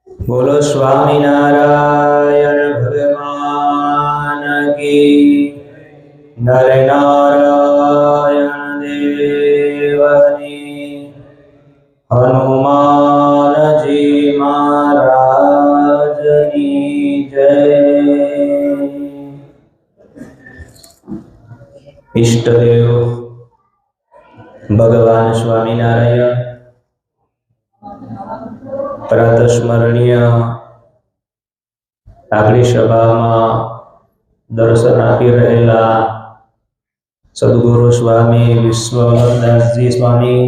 बोलो स्वामीनारायण भगवान की। नर नारायण देवनी। हनुमान जी महाराज की जय। इष्टदेव भगवान स्वामीनारायण प्रातस्मरणीय આગલી સભામાં દર્શન આપી રહેલા સદગુરુ સ્વામી વિશ્વદાસજી સ્વામી,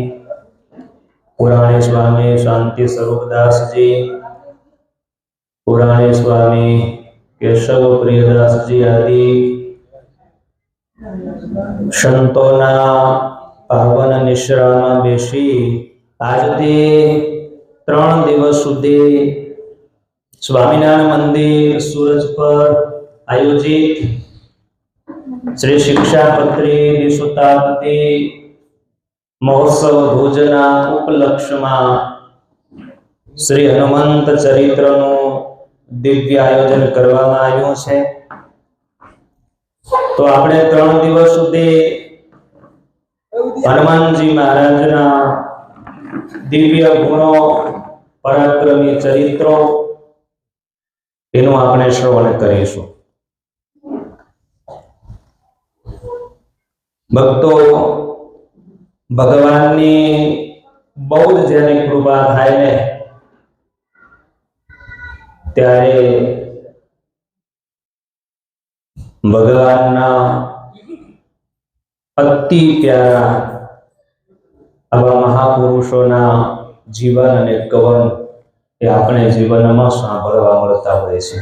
પુરાણી સ્વામી શાંતિ સ્વરૂપદાસજી, પુરાણી સ્વામી કેશવ પ્રિયદાસજી આદि સંતોના પાવન નિશ્રામાં બેસી આજથી 3 દિવસ સુધી स्वामीनारायण मंदिर सूरज पर आयोजित श्री शिक्षापत्री शताब्दी महोत्सव भोजना उपलक्ष्य में श्री हनुमंत चरित्र दिव्य आयोजन करवामां आव्युं छे। तो आपणे 3 दिवस सुधी हनुमानजी महाराजना दिव्य गुणों पराक्रमी चरित्रों एનું આપણે શ્રવણ કરીશું। ભક્તો ભગવાનની બહુ જ જેની કૃપા થાય ને ત્યારે ભગવાનના અતિ પ્યારા આવા મહાપુરુષોના જીવન અને કવન એ આપણે જીવનમાં સાંભળવા મળતા હોય છે।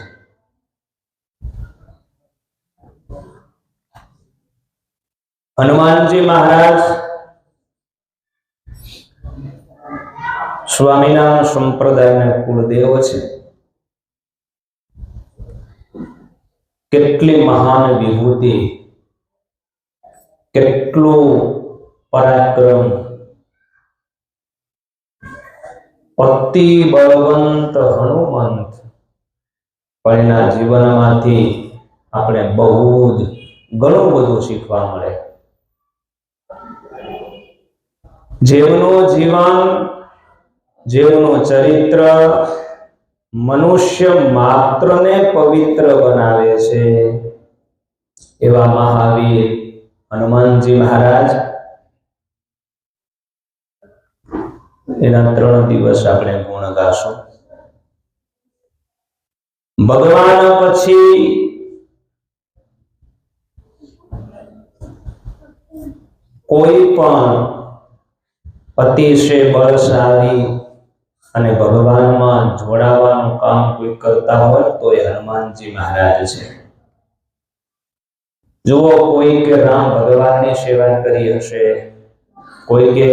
હનુમાનજી મહારાજ સ્વામિનારાયણ સંપ્રદાયના કુળદેવ છે। કેટલી મહાન વિભૂતિ, કેટલું પરાક્રમ, अति बलवंत हनुमंत पण एना जीवनमांथी आपणे बहु ज घणुं बधुं शीखवा मळे। जेवनुं जीवन, जेवनुं चरित्र मनुष्य मात्रने पवित्र बनावे छे एवा महावीर हनुमानजी महाराज एना 3 दिवस आपणे गुण गाशुं। भगवान पछी कोई पण अतिशय बलशाली अने भगवान में जोड़ावानुं काम कोई करता होय तो ए हनुमानजी महाराज छे। जुओ कोई के राम भगवान की सेवा करी हशे, कोई के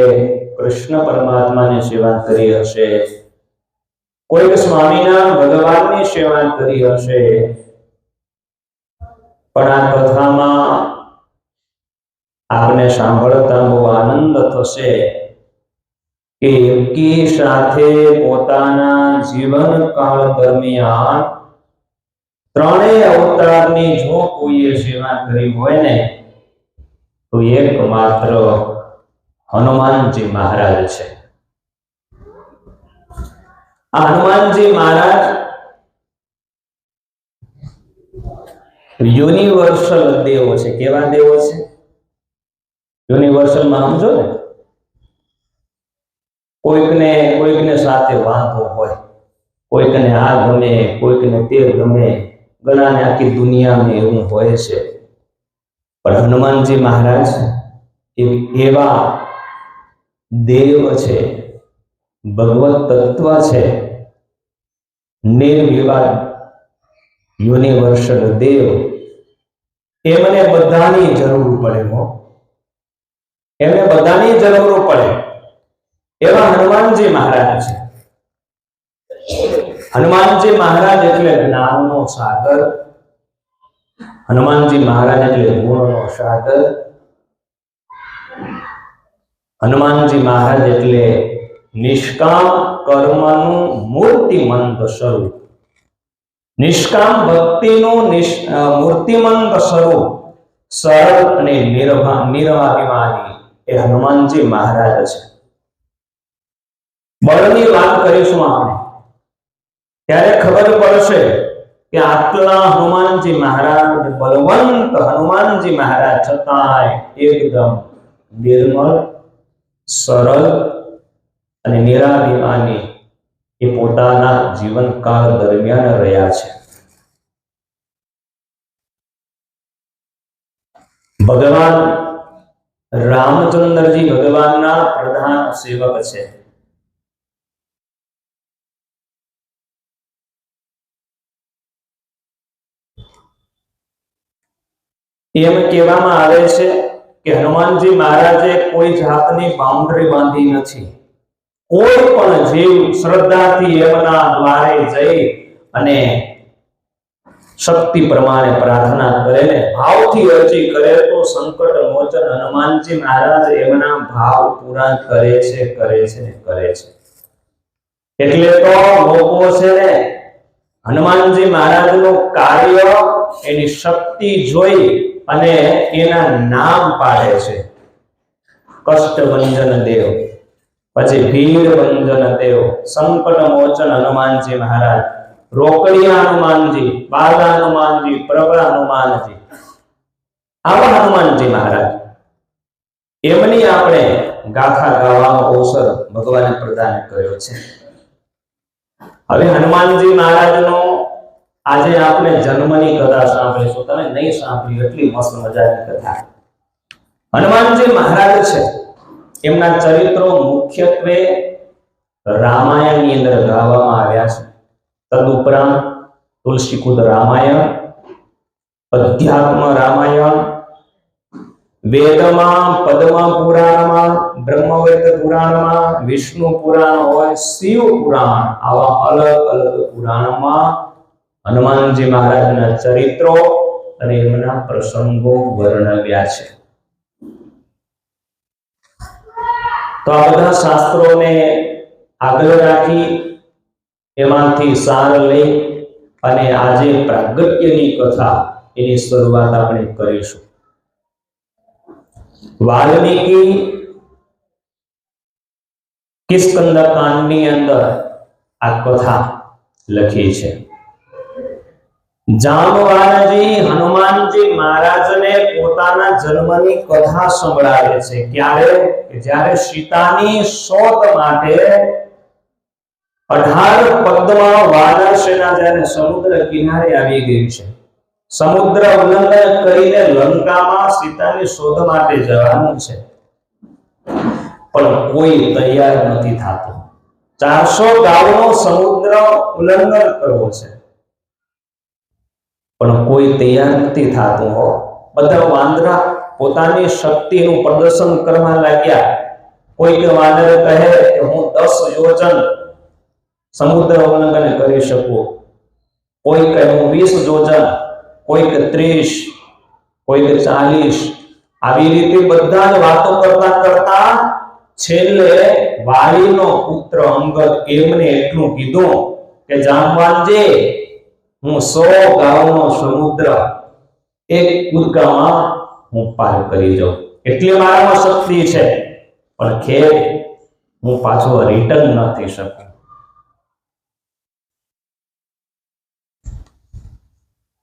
कृष्ण परमात्मा ने सेवा करी हशे, कोई स्वामीनारायण भगवान की सेवा करी हशे, पण आ कथामां आपने सांभळता बहु आनंद थशे के एकी साथे पोताना जीवन काल दरमियान 3 अवतारनी जो कोईए सेवा करी होय ने तो एकमात्र हनुमानजी महाराज छे। आ हनुमानजी महाराज यूनिवर्सल देव छे। केवा देव छे? यूनिवर्सल में समझो ने, कोईकने साथे वांधो होय, कोईकने आ गमे, कोईकने ते गमे, घणाने आखी दुनिया में एवुं होय छे। पण हनुमानजी महाराज एक एवा देव छे, भगवत तत्व छे, निर्विवाद यूनिवर्सल देव। एमने बधानी जरूर पड़े हो, एमने बधानी जरूर पड़े एवा हनुमानजी महाराज छे। हनुमानजी महाराज एटले ज्ञाननो सागर, हनुमानजी महाराज एटले गुणनो सागर, हनुमानजी महाराज एटले નિષ્કામ કર્મનું મૂર્તિમંત સ્વરૂપ. નિષ્કામ ભક્તિનું મૂર્તિમંત સ્વરૂપ, સરળ અને નિરવાભિમાની એ હનુમાનજી મહારાજ છે. બળની વાત કરીશું આપણે ત્યારે ખબર પડશે કે આટલા હનુમાનજી મહારાજ, બલવંત હનુમાનજી મહારાજ છતાંય એકદમ નિર્મળ, સરળ અને નિરાભિમાની એ પોતાના જીવનકાળ દરમિયાન રહ્યા છે. ભગવાન રામચંદ્રજી ભગવાનના પ્રધાન સેવક છે. એમ કહેવામાં આવે છે કે હનુમાનજી મહારાજે કોઈ જાતની બાઉન્ડ્રી બાંધી નથી. કોઈ પણ જીવ શ્રદ્ધાથી એમના દ્વારે જઈ અને શક્તિ પ્રમાણે પ્રાર્થના કરે ને ભાવથી અરજી કરે તો સંકટ મોચન હનુમાનજી મહારાજ એમના ભાવ પૂરા કરે છે. એટલે તો લોકો છે ને હનુમાનજી મહારાજનું કાર્ય, એની શક્તિ જોઈ અને એના નામ પાડે છે. કષ્ટભંજન દેવ, પછી ભીડ ભંજન દેવ, સંકટ મોચન હનુમાનજી મહારાજ, રોકડિયા હનુમાનજી, બાલા હનુમાનજી, પ્રભા હનુમાનજી, આવા હનુમાનજી મહારાજ, એમની આપણે ગાથા ગાવાનો અવસર ભગવાને પ્રદાન કર્યો છે. હવે હનુમાનજી મહારાજનો આજે આપણે જન્મની કથા સાંભળીશું. તમે નહીં સાંભળી એટલી મસ્ત મજાની કથા. હનુમાનજી મહારાજ છે, એમના ચરિત્રો મુખ્યત્વે રામાયણની અંદર ગાવામાં આવ્યા છે. તદુપરાંત તુલસીકુદ રામાયણ, અધ્યાત્મ રામાયણ, વેદમાં, પદ્મ પુરાણમાં, બ્રહ્મવેદ પુરાણમાં, વિષ્ણુ પુરાણ હોય, શિવ પુરાણ, આવા અલગ અલગ પુરાણમાં હનુમાનજી મહારાજના ચરિત્રો અને એમના પ્રસંગો વર્ણવ્યા છે. તો આ બધા શાસ્ત્રોને આગળ રાખી એમાંથી સાર લઈ અને આજે પ્રાગટ્યની કથા એની શરૂઆત આપણે કરીશું. વાલ્મીકી કિષ્કિંધકાંડની અંદર આ કથા લખી છે. જામવાનજી હનુમાનજી મહારાજને પોતાના જન્મની કથા સંભળાવે છે. ક્યારે? જ્યારે સીતાની શોધ માટે 18 પદ્મમાં વાનર સેના જ્યારે સમુદ્ર કિનારે આવી ગઈ છે, સમુદ્ર ઉલ્લંઘન કરીને લંકામાં સીતાની શોધ માટે જવાનું છે, પણ કોઈ તૈયાર નથી થતું. 400 ગાઉનો સમુદ્ર ઉલ્લંઘન કરવો છે, પણ કોઈ તૈયાર નથી થતું. હો, બધા વાંદરા પોતાની શક્તિનું પ્રદર્શન કરવા લાગ્યા. કોઈક વાનર કહે કે હું 10 યોજન સમુદ્ર ઉલ્લંઘન કરી શકું, કોઈ કહે હું 20 યોજન, કોઈક 30, કોઈક 40. આવી રીતે બધા જ વાતો કરતા કરતા છેલ્લે વાલીનો પુત્ર અંગદ એમને એટલું કીધું કે જામવાનજી, હું 100 ગાઉનો સમુદ્ર એક કૂદકામાં હું પાર કરી જાઉં, એટલે મારામાં શક્તિ છે, પણ ખેર હું પાછો રિટર્ન ન થઈ શકું.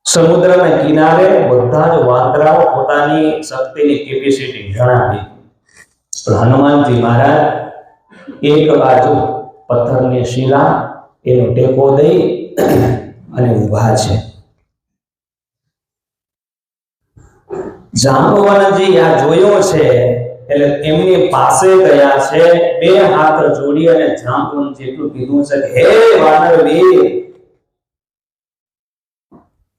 સમુદ્રના કિનારે બધા જ વાંદરાઓ પોતાની શક્તિની કેપેસિટી જણાવી. હનુમાનજી મહારાજ એક બાજુ પથ્થરની શિલા એનો ટેકો દઈ અને ઊભા છે. જાંબવાનજી આ જોયો છે એટલે એમની પાસે ગયા છે, 2 હાથ જોડી અને જાંબવાનજી એટલું કીધું છે કે હે વાનર વીર,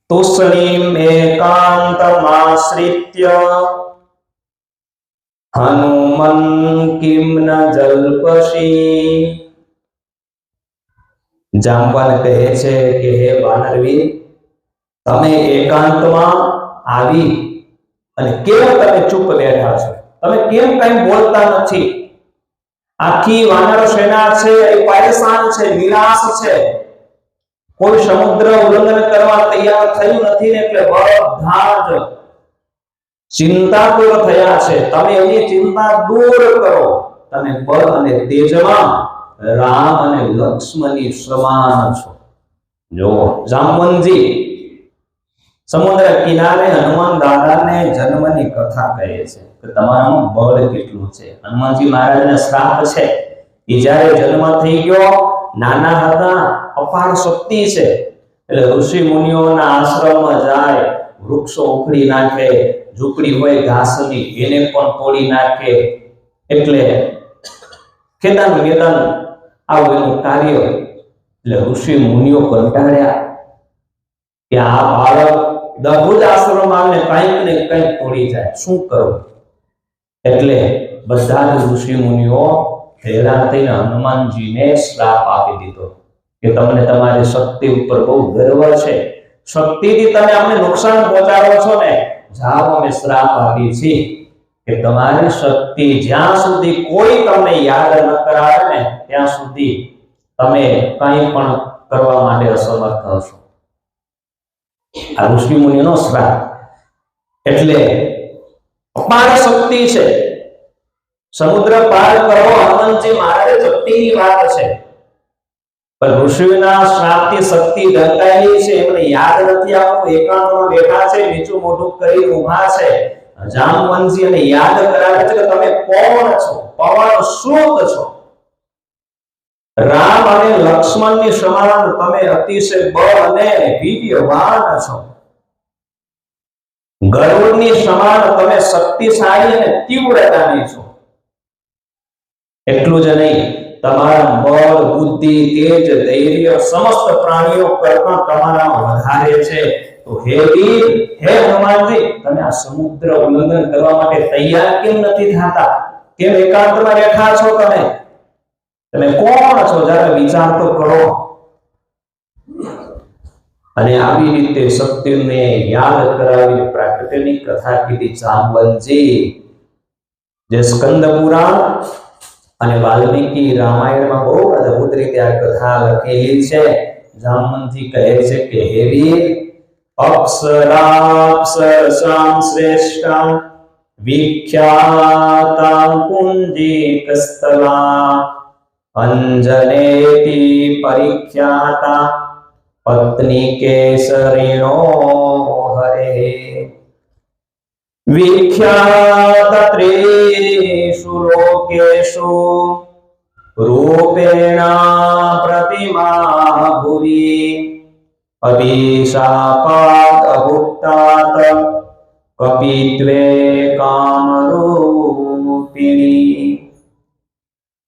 તુષ્ણીમ એકાંતમાશ્રિત્ય હનુમન કિમ ન જલ્પસી. જામવાન કહે છે કે હે વાનરવીર, તમે એકાંતમાં આવી અને કેમ તમે ચૂપ બેઠા છો? તમે કેમ કઈ બોલતા નથી? આખી વાનર સેના છે એ પરેશાન છે, નિરાશ છે, કોઈ સમુદ્ર ઉલ્લંઘન કરવા તૈયાર થયું નથી ને એટલે બધા જ ચિંતાતુર થયા છે. તમે એની ચિંતા દૂર કરો. તમે બળ અને તેજમાં રામ અને લક્ષ્મણની સમાન છો. જો જામવંતજી સમુદ્ર કિનારે હનુમાન દાદાને જન્મની કથા કહે છે કે તમારામાં બળ કેટલું છે. હનુમાનજી મહારાજને શ્રાપ છે. એ જ્યારે જન્મ થઈ ગયો, નાના હતા, અપાર શક્તિ છે, એટલે ઋષિ મુનિઓના આશ્રમમાં જાય, વૃક્ષો ઉખડી નાખે, ઝૂંપડી હોય ઘાસની એને પણ તોડી નાખે. એટલે ખેદાન મેદાન આવું એનું કાર્ય. એટલે ઋષિ મુનિઓ કંટાળ્યા કે આ બાળક દરરોજ આશ્રમ આવીને કંઈક ને કંઈક તોડી જાય, શું કરવું? એટલે બધા જ ઋષિ મુનિઓ હેરાન થઈને હનુમાનજીને શ્રાપ આપી દીધો કે તમને તમારી શક્તિ ઉપર બહુ ગર્વ છે, શક્તિથી તમે અમને નુકસાન પહોંચાડો છો ને, જાઓ અમે શ્રાપ આપી છીએ કે તમારી શક્તિ જ્યાં સુધી કોઈ તમને યાદ ન કરાવે ને ત્યાં સુધી તમે કંઈ પણ કરવા માટે અસમર્થ હશો. આ ઋષિ મુનિનો શ્રાપ. એટલે અપાર શક્તિ છે, સમુદ્ર પાર કરો હનુમાનજી મહારાજે શક્તિની વાત છે, પણ ઋષિના શ્રાપથી શક્તિ ઢંકાયેલી છે, એમને યાદ નથી આવતું. એકાંતમાં બેઠા છે, નીચું મોઢું કરી ઊભા છે. જામવંતજી એને યાદ કરાવે છે કે તમે કોણ છો? પવન સૂત છો, રામ અને લક્ષ્મણની સમાન તમે અતિશય બળ અને વીર્યવાન છો, ગરુડની સમાન તમે શક્તિશાળી અને તીવ્રતાની છો. એટલું જ નહીં, તમારા બળ, બુદ્ધિ, તેજ, ધૈર્ય સમસ્ત પ્રાણીઓ કરતા તમારામાં વધારે છે. તો હે વીર, હે હનુમાનજી, તમે આ સમુદ્ર ઉલ્લંઘન કરવા માટે તૈયાર કેમ નથી થતા? કેમ એકાંતમાં બેઠા છો? તમે કોણ છો? જરા વિચાર તો કરો. અને આવી રીતે શક્તિને યાદ કરાવી પ્રાકૃતિકની કથા કીધી જામવંતજી. જે સ્કંદ પુરાણ અને વાલ્મીકી રામાયણમાં બહુ અદ્ભુત રીતે આ કથા લખેલી છે. જામવંતજી કહે છે કે હે વીર, અપ્સરાપ્સરસાં શ્રેષ્ઠા વિખ્યાતા પુંજીકસ્થલા અંજનેતિ પરિખ્યાતા પત્ની કેસરીણો હરે વિખ્યાત ત્રિષુ લોકેષુ રૂપેણ પ્રતિમા ભુવિ અભિશાપાત અભુક્તાત કપિત્વે કામરૂપિણી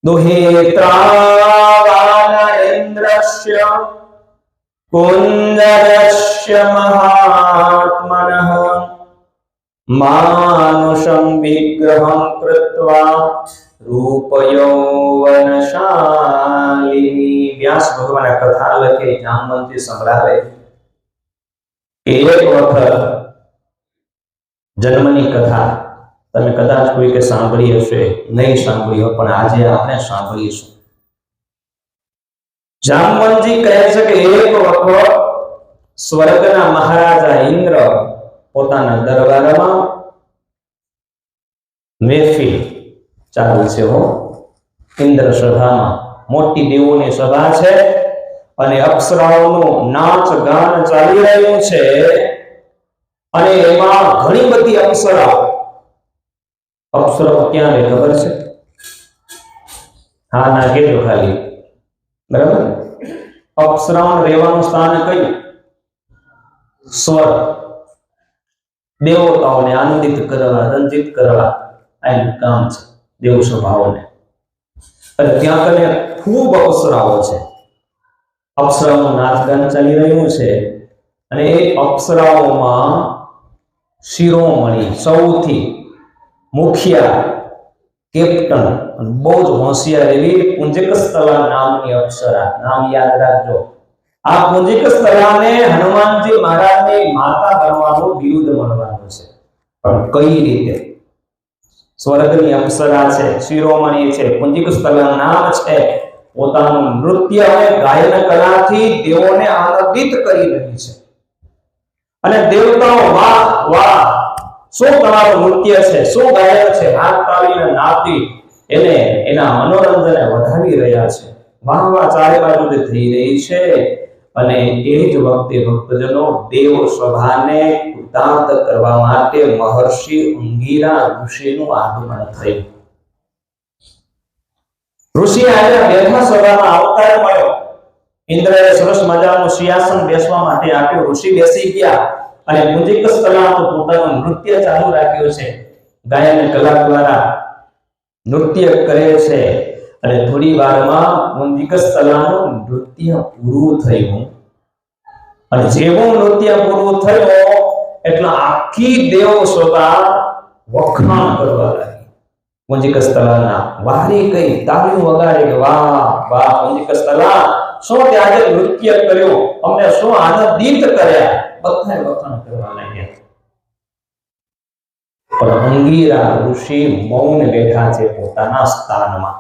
દુહિત્રાવાનરેન્દ્રસ્ય कुंदरस्य महात्मनः मानुषं विग्रहं कृत्वा रूपयौवनशालिनी. व्यास भगवान कथा लखे जामवंती संभળાવે એક વખત જન્મની કથા તમે કદાચ કોઈ કે સાંભળી હશે, નહીં સાંભળી હોય, પણ આજે આપણે સાંભળીશું. જામવંતજી કહે છે કે એક વખત સ્વર્ગના મહારાજા ઇન્દ્ર પોતાના દરબારમાં મહેફિલ ચાલુ છે. ઇન્દ્ર સભામાં મોટી દેવોની સભા છે અને અપ્સરાઓનું નાચ ગાન ચાલી રહ્યું છે અને એમાં ઘણી બધી અપ્સરાઓ ક્યાં રહે ખબર છે? હા ના કહેજો ખાલી, બરાબર? અપ્સરાઓ રહેવાનું સ્થાન કયું? સ્વર્ગ. દેવતાઓને આનંદિત કરવા, રંજિત કરવા આ કામ છે દેવ સ્વભાવને. અને ત્યાં કને ખૂબ અપ્સરાઓ છે. અપ્સરાઓનું નાચગાન ચાલી રહ્યું છે અને એ અપ્સરાઓમાં શિરોમણી, સૌથી મુખિયા, કેપ્ટન, બહુ જ હોશિયાર એવી પુંજકસ્થલા નામની અપ્સરા. નામ યાદ રાખજો. આ પુંજકસ્થલાને હનુમાનજી મહારાજની માતા બનવાનું બિરુદ મળવાનું છે. પણ કઈ રીતે? સ્વર્ગની અપ્સરા છે, શિરોમણી છે, પુંજીક સ્થળના નામ છે, પોતાનું નૃત્ય અને ગાયન કલાથી દેવોને આનંદિત કરી રહી છે. અને દેવતાઓ વાહ વાહ, શું તમારું નૃત્ય છે, શું ગાયન છે, હાથ તાળીને નાચી એને એના મનોરંજનને વધાવી રહ્યા છે. વાહ વાહ ચારે બાજુથી થઈ રહી છે. અને એ જ વખતે ભક્તજનો દેવ સભાને કૃતાર્થ કરવા માટે મહર્ષિ અંગિરા ઋષિનું આગમન થયું. ઋષિ આજે બેઠા સભામાં આવકાર મળ્યો. ઇન્દ્રએ સરસ મજાનું સિંહાસન બેસવા માટે આપ્યું. ઋષિ બેસી ગયા અને પુંજીક સ્થળા તો પોતાનું નૃત્ય ચાલુ રાખ્યું છે. ગાયન કલા દ્વારા નૃત્ય કરે છે. અને થોડી વારમાં પુંજીક સ્થળાનું નૃત્ય પૂરું થયું. અને જેવું નૃત્ય પૂરું થયું એટલે આખી દેવ સભા વખાણ કરવા લાગી. પુંજીક સ્થળાના વારી કઈ તાળીઓ વગાડે કે વાહ વાહ પુંજીક સ્થળા, શું તે આજે નૃત્ય કર્યું, અમને શું આનંદિત કર્યા, બધાએ વખાણ કરવા લાગ્યા. પણ અંગિરા ઋષિ મૌન બેઠા છે પોતાના સ્થાનમાં.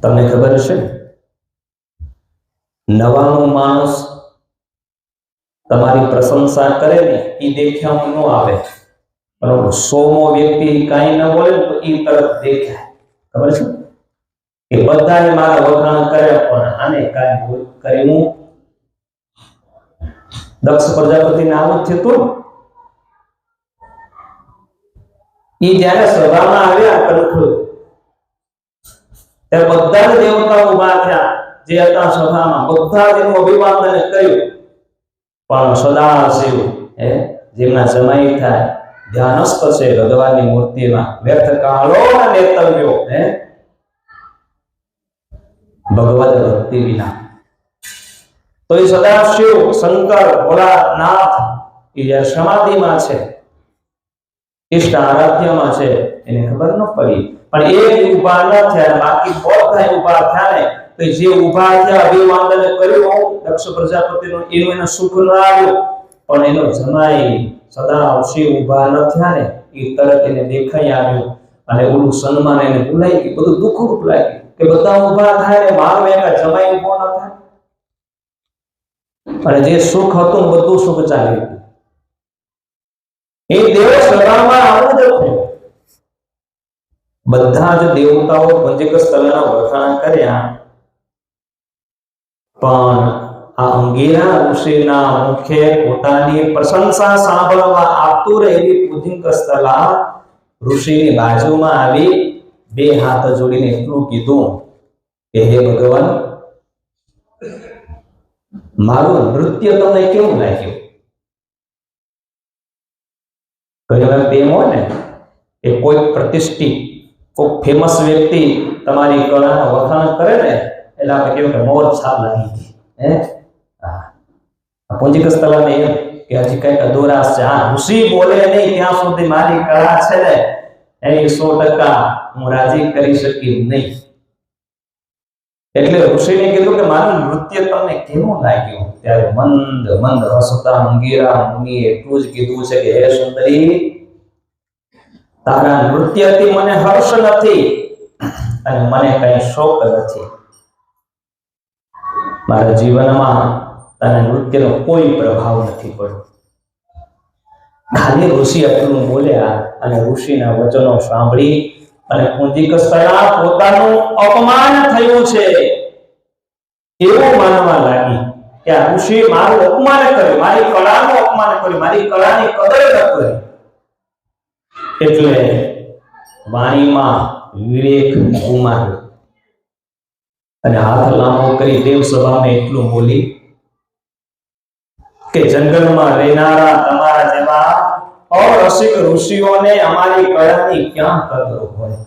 તમને ખબર છે, 99 માણસ તમારી પ્રશંસા કરે ને એ દેખ્યામાં ન આવે, બરોબર? 100મો વ્યક્તિ કાંઈ ન બોલે તો એ તરત દેખાય. ખબર છે કે બધાએ મારા વખાણ કર્યા પણ આને કાંઈ કર્યું. દક્ષ પ્રજાપતિને આવું જ થયું. એ જ્યારે સભામાં આવ્યા કંઠું, ત્યારે બધા જ દેવતાઓ ઉભા થયા જે હતા સભામાં. બધા જ એનું અભિવાદન કર્યું. પણ સદાશિવ જેમના જમાઈ થાય, ધ્યાનસ્થ છે ભગવાનની મૂર્તિમાં, વ્યર્થ કાળો નેતવ્યો ભગવદ ભક્તિ વિના. તો એ સદાશિવ શંકર ભોળાનાથ એ જ્યારે સમાધિમાં છે, ઇષ્ટ આરાધ્યમાં છે, એને ખબર ન પડી. પણ એ ઉભા ન થયા, બાકી બધા ઉભા થયા ને તો જે ઉભા થયા અભિવાદન કર્યું દક્ષ પ્રજાપતિનું, એનું એને સુખ ન આવ્યું. પણ એનો જમાઈ સદાશિવ ઉભા ન થયા ને એ તરત એને દેખાઈ આવ્યું. અને ઓલું સન્માન એને ભૂલાઈ ગયું, બધું દુઃખરૂપ લાગ્યું કે બધા ઉભા થાય ને મારો એક જમાઈ ઉભો ન થાય. અને જે સુખ હતું બધું સુખ ચાલી ગયું. એ દેવ સભામાં આવું જ થયું. બધા જ દેવતાઓ પુંજીક સ્થળના વખાણ કર્યા, પણ આ અંગિરા ઋષિના મુખે પોતાની પ્રશંસા સાંભળવા આતુર એવી પુંજીક સ્થળા ઋષિની બાજુમાં આવી 2 હાથ જોડીને એટલું કીધું કે હે ભગવાન, મારું નૃત્ય તમને કેવું લાગ્યું? ઘણી વાર એમ હોય ને કે કોઈ પ્રતિષ્ઠિત, કોઈ ફેમસ વ્યક્તિ તમારી કળાના વખાણ કરે ને એટલે આપણે કેવું કે મોર છાપ લાગી ગઈ. પુંજીક સ્થળાને એમ કે હજી કઈક અધૂરાશ છે. આ ઋષિ બોલે નહીં ત્યાં સુધી મારી કળા છે ને એની 100% હું રાજી કરી શકી નહીં. એટલે ઋષિને કીધું કે મારું નૃત્ય તમને કેવું લાગ્યું? ત્યારે મંદ મંદ હસતા અંગિરા મુનિએ એટલું જ કીધું છે કે હે સુંદરી, તારા નૃત્યથી મને હર્ષ નથી અને મને કઈ શોક નથી. મારા જીવનમાં તારા નૃત્યનો કોઈ પ્રભાવ નથી પડ્યો. ખાલી ઋષિ આટલું બોલ્યા અને ઋષિના વચનો સાંભળી અને પુંજીક સ્થળા પોતાનું અપમાન થયું છે એવું માનવા લાગી કે આ ઋષિ મારું અપમાન કર્યું, મારી કળાનું અપમાન કર્યું, મારી કળાની કદર ન કરી. એટલે વાણીમાં વિવેક ગુમાવ્યો અને હાથ લાંબો કરી દેવ સભામાં એટલું બોલી કે જંગલમાં રહેનારા તમારા જેવા અરસિક ઋષિઓને અમારી કળાની ક્યાં કદર હોય?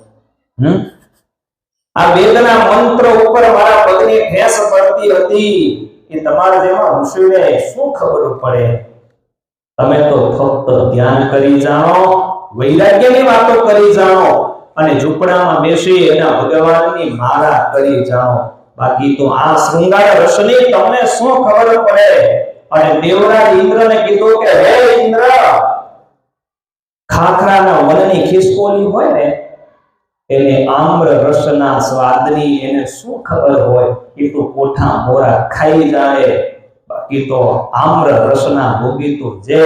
આ વેદના મંત્ર ઉપર મારા પગની ઠેસ પડતી હતી કે તમારા જેવા ઋષિઓને શું ખબર પડે? તમે તો ફક્ત ધ્યાન કરી જાણો, વૈરાગ્યની વાતો કરી જાણો અને ઝૂંપડામાં બેસી એના ભગવાનની માળા કરી જાણો. બાકી તો આ શૃંગાર રસની તમને શું ખબર પડે? અને દેવરાજ ઇન્દ્રને કીધું કે હે ઇન્દ્ર, ખાખરાના વનની ખિસકોલી હોય ને એને આમ્ર રસના સ્વાદની એને શું ખબર હોય? એ તો કોઠા મોરા ખાઈ જાય, બાકી તો આમ્ર રસના ભોગી તો જે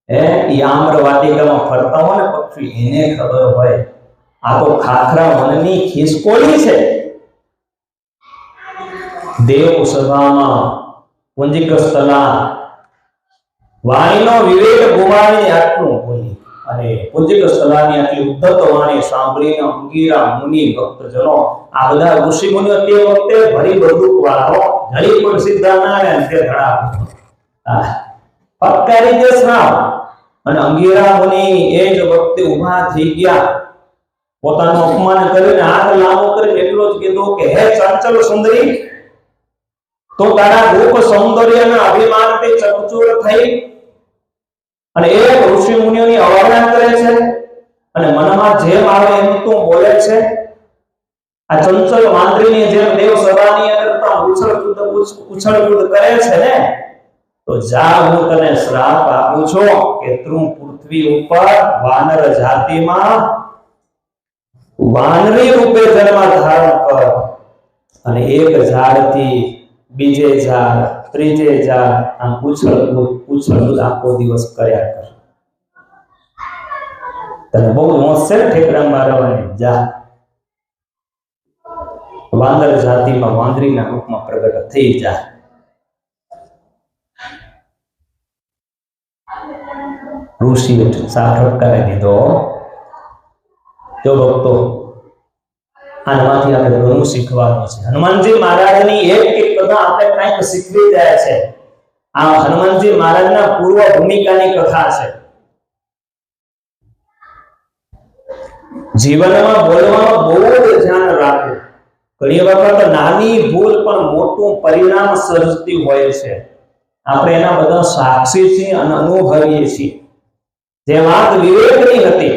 એ આમ્ર વાટિકામાં ફરતા હોય ને પક્ષી એને ખબર હોય. આ તો ખાખરા વનની ખિસકોલી છે. દેવ સભામાં પુંજિક સ્થલા વાણીનો વિવેક ગુમાવીને આટલું બોલી અને પુંજિક સ્થલાની આટલી ઉદ્ધત વાણી સાંભળીને અંગીરા મુનિ ભક્તજનો આ બધા ઋષિ મુનિઓ તે વખતે ભરી બંદૂક વાળો જડી પણ સીધા ના આવે તે ધડા પટકારી દે શ્રાવ. અને અંગીરા મુનિ એ જ વખતે ઊભા થઈ ગયા, પોતાનું અપમાન કરીને હાથ લાંબો કરીને એટલો જ કીધું કે હે ચંચલ સુંદરી, તો તારા રૂપ સૌંદર્યના અભિમાનથી ચકચૂર થઈ અને એક ઋષિ મુનિઓની અવહેલના કરે છે અને મનમાં જેમ આવે એમ તું બોલે છે. આ ચંચલ વાંદરીની જેમ દેવ સભાની અંદર ઉછળ-કૂદ કરે છે ને, તો જા હું તને શ્રાપ આપું છું કે તું પૃથ્વી ઉપર વાનર જાતિમાં વાનરી રૂપે જન્મ ધારણ કર અને એક ઝાડથી બીજે ઝાડ ત્રીજે ઝાડ આમ ઉછળ આખો દિવસ કર્યા કર. તને બહુ મોજ છે ઠેકડા મારવાની, જા વાંદર જાતિમાં વાંદરીના રૂપમાં પ્રગટ થઈ જા. ઋષિ સાઠ દીધો. જો ભક્તો, આનામાંથી આપણે ઘણું શીખવાનું છે. હનુમાનજી મહારાજની એક કથા આપણે કંઈક શીખવી જાય છે. આ હનુમાનજી મહારાજના પૂર્વ ભૂમિકાની કથા છે. જીવનમાં બોલવામાં બહુ જ ધ્યાન રાખવું. ઘણી વખત નાની ભૂલ પણ મોટું પરિણામ સર્જતી હોય છે. આપણે એના બધા સાક્ષી છીએ અને અનુભવીએ છીએ. જે વાત વિવેકની હતી,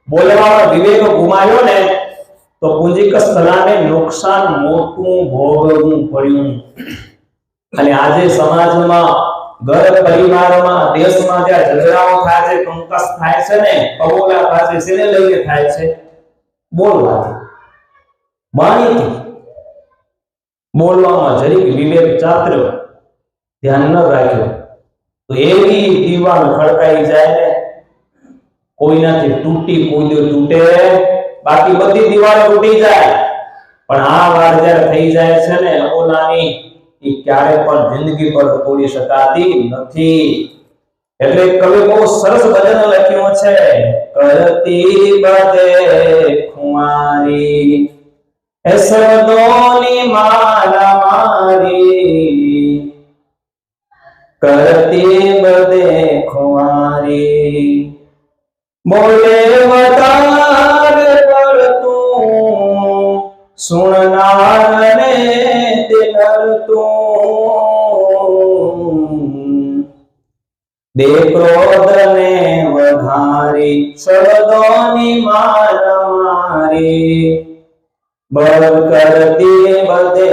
બોલવામાં વિવેક ગુમાવ્યો ને તો પુંજિક સ્થલાને નુકસાન મોટું ભોગવવું પડ્યું. અને આજે સમાજમાં, ઘર પરિવારમાં, દેશમાં જ્યાં ઝઘડાઓ થાય છે, કંકાસ થાય છે ને, કબોલા થાય છે, શેને લઈને થાય છે? બોલવાથી, વાણીથી. બોલવામાં જરીક વિવેક ચાતર્યો, ધ્યાન ન રાખ્યો તો એવી દીવાલ ખડકાઈ જાય ને, કોઈનાથી તૂટી કોઈ તૂટે, બાકી બધી દીવાલો તૂટી જાય, પણ આ વાર જ્યારે થઈ જાય છે ને ઓલાની, એ ક્યારે પણ જિંદગી પર તોડી શકાતી નથી. એટલે કવિ બહુ સરસ ભજન લખ્યું છે, કરતી બધે ખુમારી એ શબ્દોની માલા મારી, કરતી બધે ખુમારી બોલે વધારે પડતું સુણનાર ને તે ડરતું, બે ક્રોધ ને વધારી શબ્દોની માર મારી, બળ કરતી બધે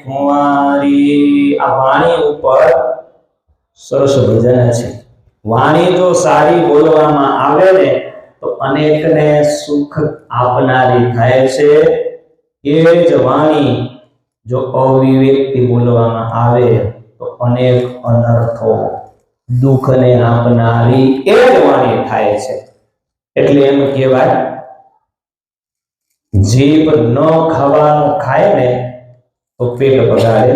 ખુમારી. આ વાણી ઉપર સરસ ભજન છે. વાણી જો સારી બોલવામાં આવે ને તો અનેકને સુખ આપનારી થાય છે. એ જ વાણી જો અવિવેકથી બોલવામાં આવે તો અનેક અનર્થો, દુઃખને આપનારી એ જ વાણી થાય છે. એટલે એમ કહેવાય, જીભ ન ખાવાનું ખાય ને તો પેટ બગાડે,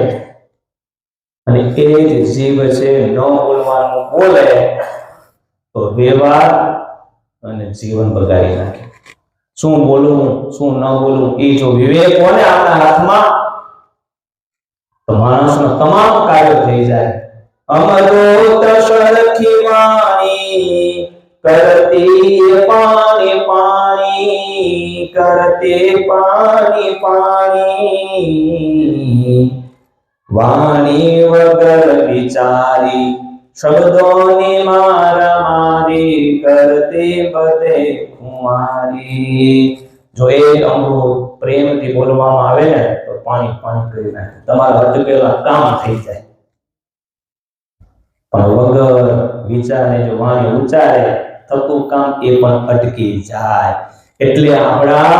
અને એ જ જીભ છે ન બોલવાનું બોલે તો વ્યવહાર અને જીવન બગાડી નાખે. શું બોલવું શું ન બોલવું એ જો વિવેક હોય ને આપણા હાથમાં તો માણસનો તમામ કાર્ય થઈ જાય. અમૃત સરખી વાણી કરતી પાણી પાણી, કરતી પાણી પાણી, વાણી વગર વિચારી શબ્દોની માર મારી, કરતી બધે ખુમારી. જો એ અમૃત પ્રેમથી બોલવામાં આવે ને તો પાણી પાણી કરી નાખે, તમારા અટકેલા કામ થઈ જાય. પણ વગર વિચારે જો વાણી ઉચ્ચારે થતું કામ એ પણ અટકી જાય. એટલે આપણા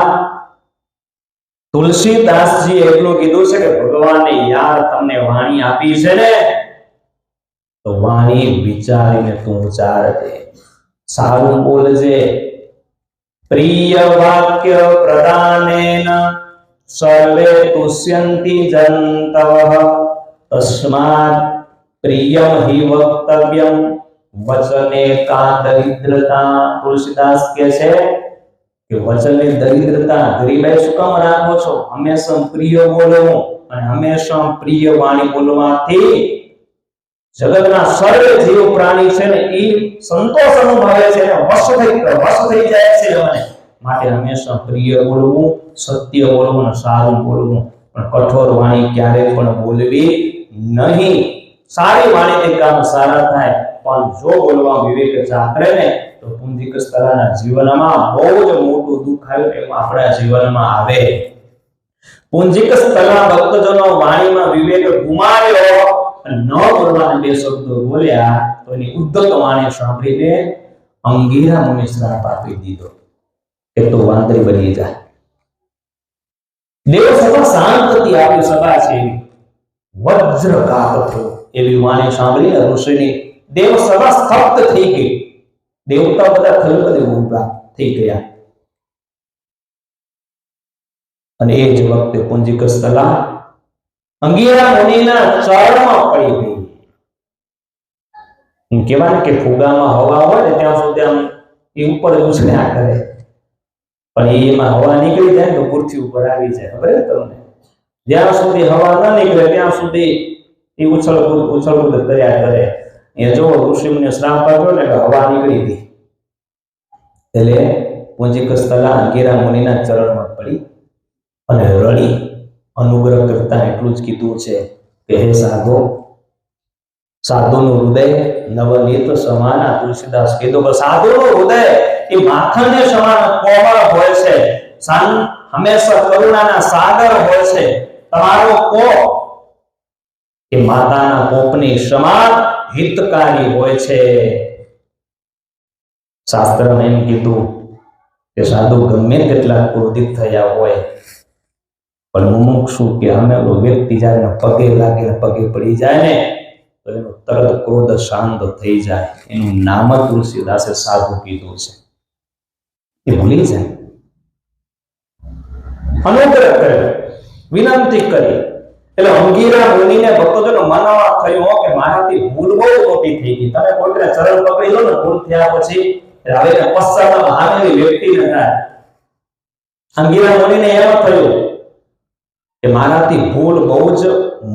તુલસીદાસજી એટલું કીધું છે કે ભગવાને યાર તમને વાણી આપી છે ને, તો વાણી વિચારીને તું ઉચ્ચારજે, સારું બોલજે. પ્રિય વાક્ય પ્રદાનેન સર્વે તુષ્યંતિ જંતવઃ તસ્માत् પ્રિયમ હિ વક્તવ્યમ વચને કા દરિદ્રતા. તુલસીદાસ કહે છે કે વચને દરિદ્રતા, ગરીબાઈ શું કામ રાખો છો? હંમેશા પ્રિય બોલો, અને હંમેશા પ્રિય વાણી બોલવાથી જગતના સર્વે જીવ પ્રાણી છે ને એ સંતોષ અનુભવે છે, વશ થઈ જાય છે. માટે હંમેશા પ્રિય બોલવું, સત્ય બોલવું અને સારું બોલવું, પણ કઠોર વાણી ક્યારેય પણ બોલવી નહીં. સારી વાણીથી કામ સારા થાય, પણ જો બોલવા વિવેક જાતરે ને તો પુંજીક સ્તરાના જીવનમાં બહુ જ મોટું દુઃખ આવ્યું એમ આપણા જીવનમાં આવે. પુંજીક સ્તરના ભક્તજનો વાણીમાં વિવેક ગુમાવ્યો અને ન બોલવાના બે શબ્દો બોલ્યા તો એની ઉદ્ધત વાણી સાંભળીને અંગીરા મુનિ શ્રાપ આપી દીધો કે તો વાંદરી બની જાય. દેવ સભા શાંત હતી, આપણી સભા છે વજ્રઘાત થયો. એવી વાણી સાંભળીને ઋષિની દેવ સભા સ્તબ્ધ થઈ ગઈ. દેવતા બધા ખલબલે ઊભા થઈ ગયા. અને એ જ વખતે પુંજીક સ્થલા અંગીરા મુનિના ચરણમાં પડી ગઈ. કહેવાય કે ફુગામાં હવા હોય ને ત્યાં સુધી આમ એ ઉપર ઉછળ્યા કરે, પણ એમાં હવા નીકળી જાય તો પૃથ્વી ઉપર આવી જાય. ખબર છે તમને? જ્યાં સુધી હવા ન નીકળે ત્યાં સુધી એ ઉછળકૂદ કર્યા કરે. એ જો ઋષિમને શ્રાપ આપ્યો ને હવા નીકળી ગઈ, એટલે પુંજીક સ્થલા અંગીરા મુનિના ચરણમાં પડી અને રડી અનુગ્રહ કરતા એટલું જ કીધું છે કે હે સાધુ, સાધુનું હૃદય નવનીત સમાન. તુલસીદાસ કીધું કે સાધુનું હૃદય એ માખણને સમાન કોમળ હોય છે, હંમેશા કરુણાના સાગર હોય છે. તમારો કોપ એ માતાના કોપની સમાન હિતકારી હોય છે. શાસ્ત્રમાં એમ કીધું કે સાધુ ગમે તેટલા ક્રોધિત થયા હોય, પણ મુમુક્ષુ કે અમે વ્યક્તિ જ્યારે પગે લાગીને પગે પડી જાય ને તો એનો તરત ક્રોધ શાંત થઈ જાય. એનું નામ જ તુલસીદાસે સાધુ કીધું છે. એ ભૂલી જાય, અનુગ્રહ કર્યો, વિનંતી કરી. એટલે અંગીરા મુનિને ભક્તોનો મનમાં થયો કે મારાથી ભૂલ બહુ મોટી થઈ ગઈ. તમે કોઈને ચરણ પકડી લો ને ભૂલ થયા પછી હવે પશ્ચાતાપ આવેલી વ્યક્તિ ન થાય. અંગીરા મુનિને એમ થયું કે મારાથી ભૂલ બહુ જ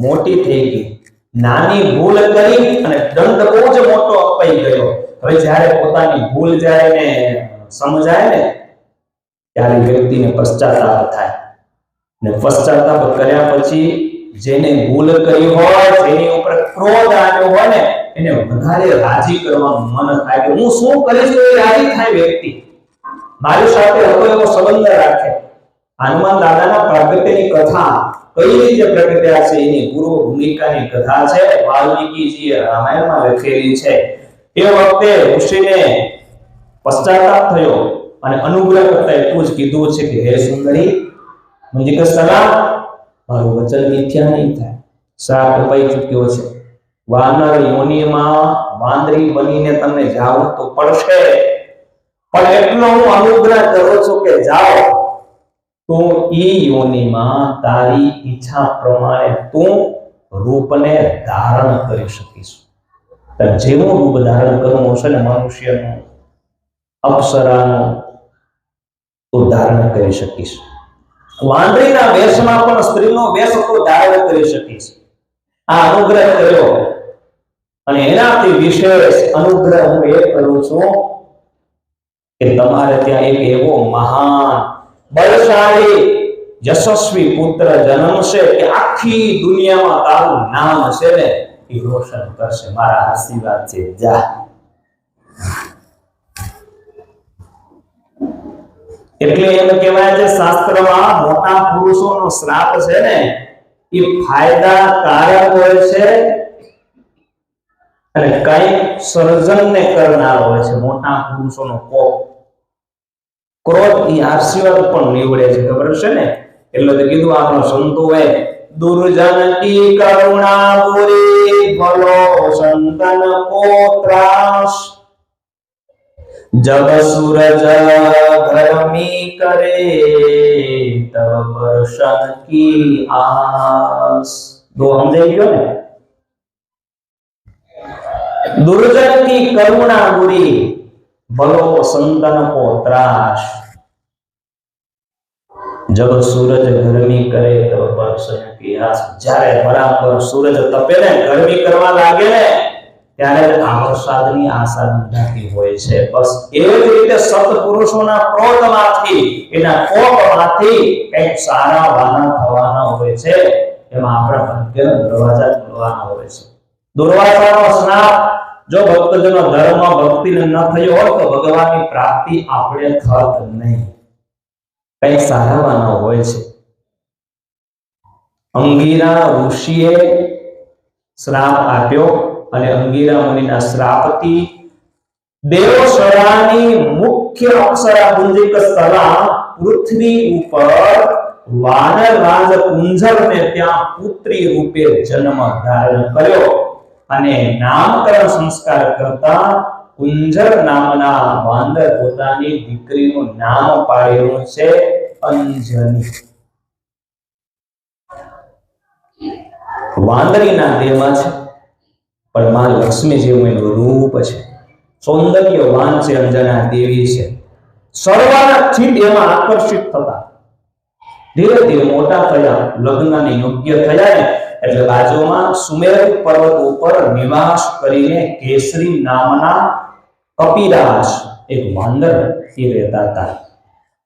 મોટી થઈ ગઈ. નાની ભૂલ કરી અને દંડ બહુ જ મોટો અપાઈ ગયો. હવે જ્યારે પોતાની ભૂલ જાય ને સમજાય ને ત્યારે વ્યક્તિને પશ્ચાતાપ થાય, ને પશ્ચાતાપ કર્યા પછી જેને ભૂલ કરી હોય, જેની ઉપર ક્રોધ આવ્યો હોય ને એને વધારે રાજી કરવાનું મન થાય કે હું શું કરીશ તો એ રાજી થાય. વ્યક્તિ મારી સાથે હતો એવો સંબંધ રાખે. હનુમાન દાદાના પ્રાગટ્યની કથા કઈ રીતે પ્રગટ્યા છે એની પૂર્વ ભૂમિકાની કથા છે, વાલ્મીકીજીએ રામાયણમાં લખેલી છે. એ વખતે ઋષિને પશ્ચાતાપ થયો અને અનુગ્રહ કરતા એટલું જ કીધું છે કે હે સુંદરી, પુંજીક સ્થલા, મારું વચન મિથ્યા નહીં થાય. શ્રાપ અપાઈ ચૂક્યો છે. વાનર યોનિમાં વાંદરી બનીને તમને જાવું તો પડશે, પણ એટલો હું અનુગ્રહ કરું છું કે જાઓ તો ઈ યોનિમાં તારી ઈચ્છા પ્રમાણે તું રૂપને ધારણ કરી શકીશ. જેવું રૂપ ધારણ કરવું હશે ને મનુષ્યનું, અપ્સરાનું, તો ધારણ કરી શકીશ. વાંદરીના વેશમાં પણ સ્ત્રીનો વેશ તો ધારણ કરી શકીશ. આ અનુગ્રહ કર્યો અને એનાથી વિશેષ અનુગ્રહ હું એ કરું છું કે તમારે ત્યાં એક એવો મહાન બળશાળી યશસ્વી પુત્ર જન્મશે કે આખી દુનિયામાં તારું નામ છે ને એ રોશન કરશે. મારા આશીર્વાદ છે, જા. એટલે એમ કહેવાય છે શાસ્ત્રમાં મોટા પુરુષોનો શ્રાપ છે ને એ ફાયદાકારક હોય છે અને કઈ સર્જનને કરનાર હોય છે. મોટા પુરુષોનો કોપ ક્રોધ એ આશીર્વાદ પણ નીવડે છે, ખબર છે ને? એટલે તો કીધું આપણો સંતોએ દુર્જન કી કરુણા પૂરી ભલો સંતન કો ત્રાસ जब सूरज गर्मी करे तब वर्षण की आस। दो समझे क्यों ने? दुर्जन की करुणा बुरी भलो संतन को त्रास जब सूरज गर्मी करे तब वर्षण की आस। જ્યારે બરાબર સૂરજ તપે ને ગરમી કરવા લાગે ને ત્યારે આ વરસાદની આશા બંધાતી હોય છે। બસ એવી જ રીતે સત્પુરુષોના ક્રોધમાંથી એના કોપમાંથી કંઈક સારા વાના થવાના હોય છે। એમાં આપણા ભાગ્યના દરવાજા ખુલવાના હોય છે। દુર્વાસાનો શ્રાપ જો ભક્તજનો ધર્મ ભક્તિને ન થયો હોય તો ભગવાનની પ્રાપ્તિ આપણે થત નહીં। કંઈક સારા વાના હોય છે। અંગીરા ઋષિએ શ્રાપ આપ્યો અને અંગીરા મુનિના શ્રાપથી દેવશરાની મુખ્ય અપ્સરાપુંજિક સ્થળા પૃથ્વી ઉપર વાનર રાજ કુંજરને ત્યાં પુત્રી રૂપે જન્મ ધારણ કર્યો અને નામકરણ સંસ્કાર કરતા કુંજર નામના વાંદર પોતાની દીકરીનું નામ પાડ્યું છે અંજની। વાંદરીના દેહમાં છે પણ માં લક્ષ્મી જેવું એનું રૂપ છે, સૌંદર્યવાન છે, અંજના દેવી છે। સર્વાના ચિત્ત એમાં આકર્ષિત થતા ધીરે ધીરે મોટા થયા, લગ્નને યોગ્ય થયા ને એટલે બાજુમાં સુમેર પર્વત ઉપર નિવાસ કરીને કેસરી નામના કપિરાજ એક વાંદર રહેતા હતા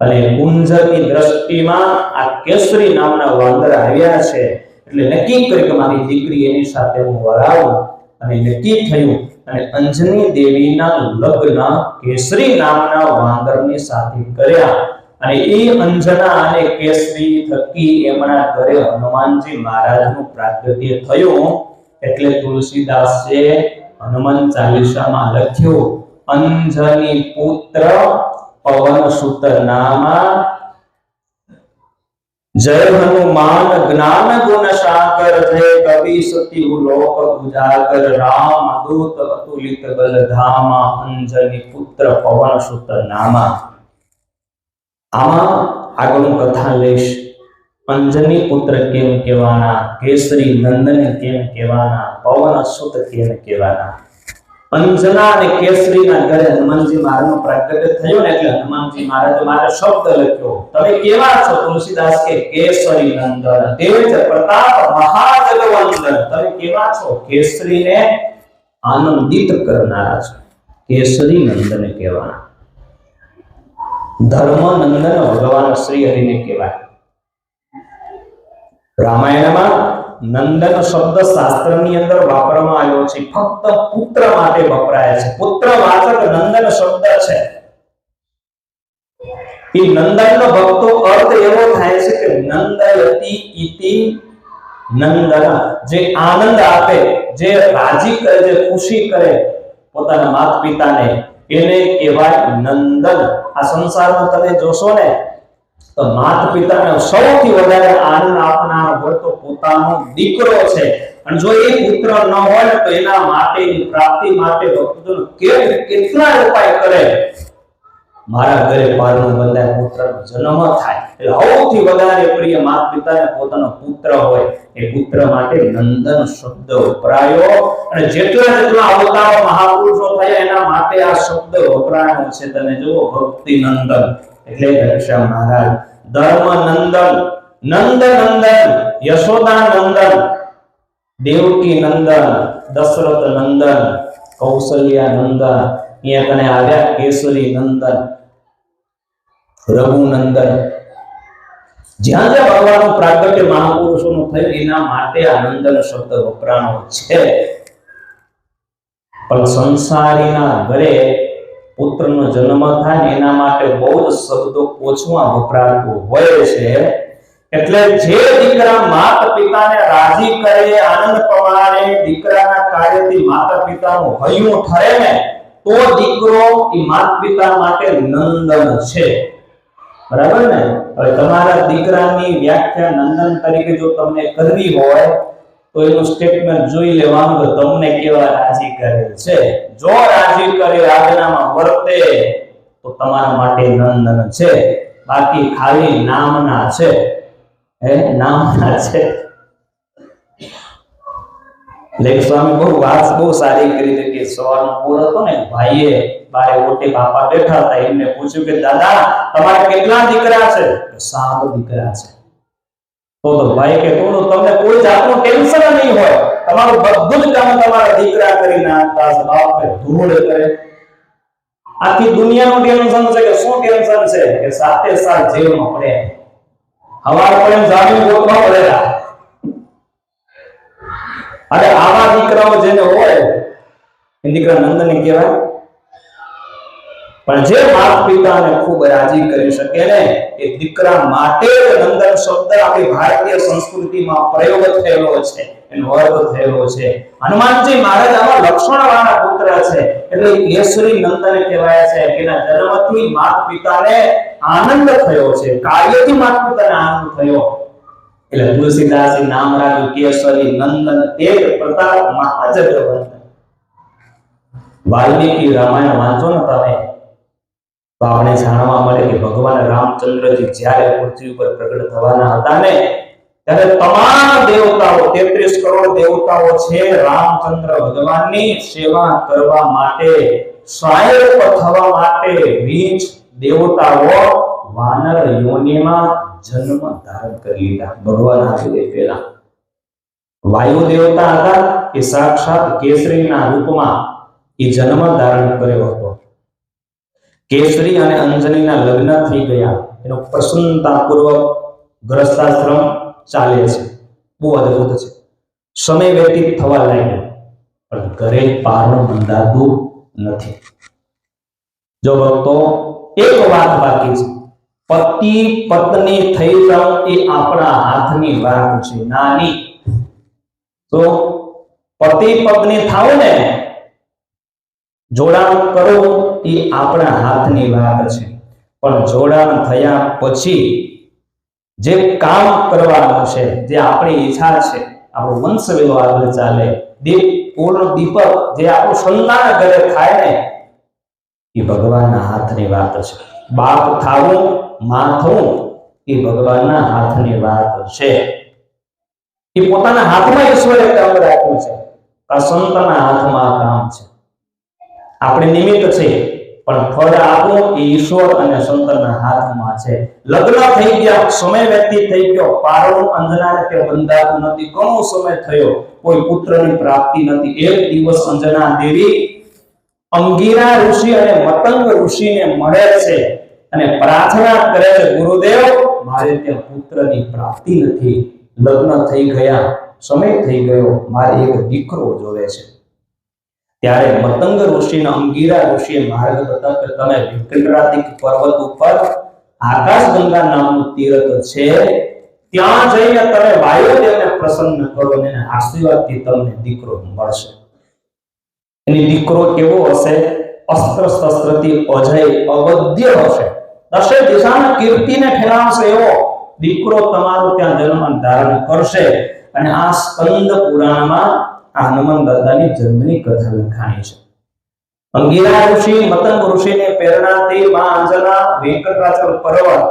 અને કુંજરની દ્રષ્ટિમાં આ કેસરી નામના વાંદર આવ્યા છે એટલે નક્કી કર્યું કે મારી દીકરી એની સાથે હું વરાવું અને નક્કી થયું અને અંજની દેવીના લગ્ન કેસરી નામના વાંદરની સાથે કર્યા અને એ અંજના અને કેસરી થકી એમના ઘરે હનુમાનજી મહારાજનું પ્રાગટ્ય થયું। એટલે તુલસીદાસે હનુમાન ચાલીસામાં લખ્યું અંજની પુત્ર પવન સુત નામા जय हनुमान ज्ञान गुण सागर जय कवि सती लोक उजागर राम दूत अतुलित बल धामा अंजनी पुत्र पवन सुत नामा। आमा આગળનું કથા લઈશ। અંજની પુત્ર કેમ કહેવાના, કેસરી નંદન કેમ કહેવાના, પવન સુત કેમ કહેવાના। અંજના અને કેસરીના ઘરે હનુમાનજી મહારાજનું પ્રાગટ્ય થયું ને એટલે હનુમાનજી મહારાજે મારે શબ્દ લખ્યો, તમે કેવા છો? તુલસીદાસ કે કેસરી નંદન તેજ પ્રતાપ મહાજગવંદન। તમે કેવા છો? કેસરીને આનંદિત કરનારા છો, કેસરી નંદન કહેવાના। ધર્મ નંદન ભગવાન શ્રી હરિને કહેવાય। રામાયણમાં નંદન શબ્દ શાસ્ત્રની અંદર વાપરવામાં આવ્યો છે, ફક્ત પુત્ર માટે વપરાય છે। પુત્રવાચક નંદન શબ્દ છે। એ નંદનનો ભક્તો અર્થ એવો થાય છે કે નંદયતિ ઇતિ નંદન, જે આનંદ આપે, જે રાજી કરે, જે ખુશી કરે પોતાના માતા પિતાને, એને કહેવાય નંદન। આ સંસારમાં તમે જોશો ને તો માતા પિતાને સૌથી વધારે આનંદ આપનાર હોય તો પોતાનો દીકરો છે અને જો એ પુત્ર ન હોય તો એના માટેની પ્રાપ્તિ માટે ભક્તો કેટલા ઉપાય કરે। મારા ઘરે પારણું બંધાય, પુત્રનો જન્મ થાય એટલે સૌથી વધારે પ્રિય માતા પિતાને પોતાનો પુત્ર હોય, એ પુત્ર માટે નંદન શબ્દ વપરાયો અને જેટલા જેટલા અવતારો મહાપુરુષો થયા એના માટે આ શબ્દ વપરાયો છે। તમે જુઓ ભક્તિ નંદન એટલે ઘનશ્યામ મહારાજ, ધર્મ નંદન, નંદ નંદન, યશોદા નંદન, દેવકી નંદન, દશરથ નંદન, કૌશલ્યા નંદન, અહીંયા કને આવ્યા કેસરી નંદન, રઘુનંદન। જ્યાં જ્યાં ભગવાનનું પ્રાગટ્ય મહાપુરુષોનું થયું એના માટે આ નંદન શબ્દ વપરાયો છે। પણ સંસારીના ઘરે પુત્રનો જન્મ થાય એના માટે બહુ જ શબ્દો ઓછવા વપરાતો હોય છે। એટલે જે દીકરા માતા પિતાને રાજી કરે, આનંદ પમાડે, દીકરાના કાર્યથી માતા પિતાનું હૈયું ઠરે ને, તો દીકરો એ માતા પિતા માટે નંદન છે. બરાબર ને? હવે તમારા દીકરાની વ્યાખ્યા નંદન તરીકે જો તમને કરવી હોય તો એનું સ્ટેટમેન્ટ જોઈ લેવાનું કે તમને કેવા રાજી કરે છે. જો રાજી કરે, આજ્ઞામાં વર્તે, તો તમારા માટે નંદન છે. બાકી ખાલી નામના છે, નામના છે. લેખ સ્વામી બહુ સારી કરી હતી કે સવારનો પૂર હતો ને, ભાઈએ બારે ઓટે બાપા બેઠા હતા, એમને પૂછ્યું કે દાદા તમારે કેટલા દીકરા છે? 7 દીકરા છે. તો ભાઈ કે તો તમને કોઈ જાતનું ટેન્શન નહીં હોય, તમારું બધું જ કામ તમારા દીકરા કરી નાખતા છે, બાપ કે ધૂળ કરે. આખી દુનિયાનું ટેન્શન છે કે શું ટેન્શન છે કે 7 સાલ જેલમાં પડે, હવાર પડે જામીન ગોતવા પડેલા. અરે આવા દીકરાઓ જેને હોય એ દીકરા નંદન કહેવાય. પણ જે માતા પિતાને ખૂબ રાજી કરી શકે ને, એ દીકરા માટે નંદન શબ્દ આપણી ભારતીય સંસ્કૃતિમાં પ્રયોગ થયેલો છે, એનો અર્થ થયેલો છે. હનુમાનજી મહારાજ આવા લક્ષણવાળા પુત્ર છે, એટલે કેસરી નંદન કહેવાય છે. એના જન્મથી માતા પિતાને આનંદ થયો છે, કાર્યથી માતા પિતાને આનંદ થયો. એટલે તુલસીદાસે નામ રાખ્યું કેસરી નંદન તેજ પ્રતાપ મહાજગવંત. વાલ્મીકી રામાયણ વાંચો ને તમે તો આપણે જાણવા મળે કે ભગવાન રામચંદ્રજી જ્યારે પૃથ્વી ઉપર પ્રગટ થવાના હતા ને, ત્યારે તમામ દેવતાઓ 33 કરોડ દેવતાઓ છે રામચંદ્ર ભગવાનની સેવા કરવા માટે, સ્વાયત્ત થવા માટે 20 દેવતાઓ વાનર યોનિમાં જન્મ ધારણ કરી લીધા. ભગવાન આવે પહેલા વાયુ દેવતા હતા કે સાક્ષાત કેસરીના રૂપમાં એ જન્મ ધારણ કર્યો હતો. કેસરી અને અંજનીના લગ્ન થઈ ગયા, એનો પ્રસન્નતાપૂર્વક ગ્રસ્તાશ્રમ ચાલે છે, બહુ અદ્ભુત છે. સમય વ્યતીત થવા લાગ્યો પણ ઘરે પારણું બંધાતું નથી. જો ભક્તો એક વાત બાકી છે, પતિ પત્ની થઈ જાવ એ આપણા હાથની વાત છે. નાની તો પતિ પત્ની થાવ ને, જોડાણ કરો એ આપણા હાથની વાત છે. પણ જોડાણ થયા પછી જે કામ કરવાનું છે, જે આપણી ઈચ્છા છે, આપણો વંશ વેલો આગળ ચાલે, પૂર્ણ દીપક જે આપણું સંતાન ઘરે થાય ને, એ ભગવાનના હાથની વાત છે. બાપ થાવું, માં થવું એ ભગવાનના હાથની વાત છે. એ પોતાના હાથમાં ઈશ્વરે કામ રાખ્યું છે, આ સંતના હાથમાં કામ છે. આપણે નિમિત્ત છે, પણ ફળ આપવું એ ઈશ્વર અને સંતના હાથમાં છે. લગ્ન થઈ ગયા, સમય વ્યતીત થઈ ગયો, પારણું અંજના કે બંધાતું નથી, ઘણો સમય થયો, કોઈ પુત્રની પ્રાપ્તિ નથી. એક દિવસ અંજના દેવી અંગીરા ઋષિ અને મતંગ ઋષિને મળે છે અને પ્રાર્થના કરે છે, ગુરુદેવ મારે ત્યાં પુત્રની પ્રાપ્તિ નથી, લગ્ન થઈ ગયા, સમય થઈ ગયો, મારે એક દીકરો જોવે છે. ત્યારે મતંગ ઋષિના અંગીરા ઋષિએ માર્ગ બતાવ્યો કે તમે વિકટરાધિક પર્વત ઉપર આકાશગંગા નામનું તીર્થ છે, ત્યાં જઈને તમે વાયુદેવને પ્રસન્ન કરો અને આશીર્વાદથી તમને દીકરો મળશે. એની દીકરો કેવો હશે? અસ્ત્ર શસ્ત્રથી અજય અવધ્ય હશે, દશે દિશામાં કીર્તિને ફેલાવશે એવો દીકરો તમારો ત્યાં જન્મ ધારણ કરશે. અને આ સ્કંદ પુરાણમાં આ હનુમાન દાદાની જન્મની કથા લખાણી છે. અંગીરા ઋષિ મતંગ ઋષિને પ્રેરણાથી માં અંજના વેંકટરાચલ પર્વત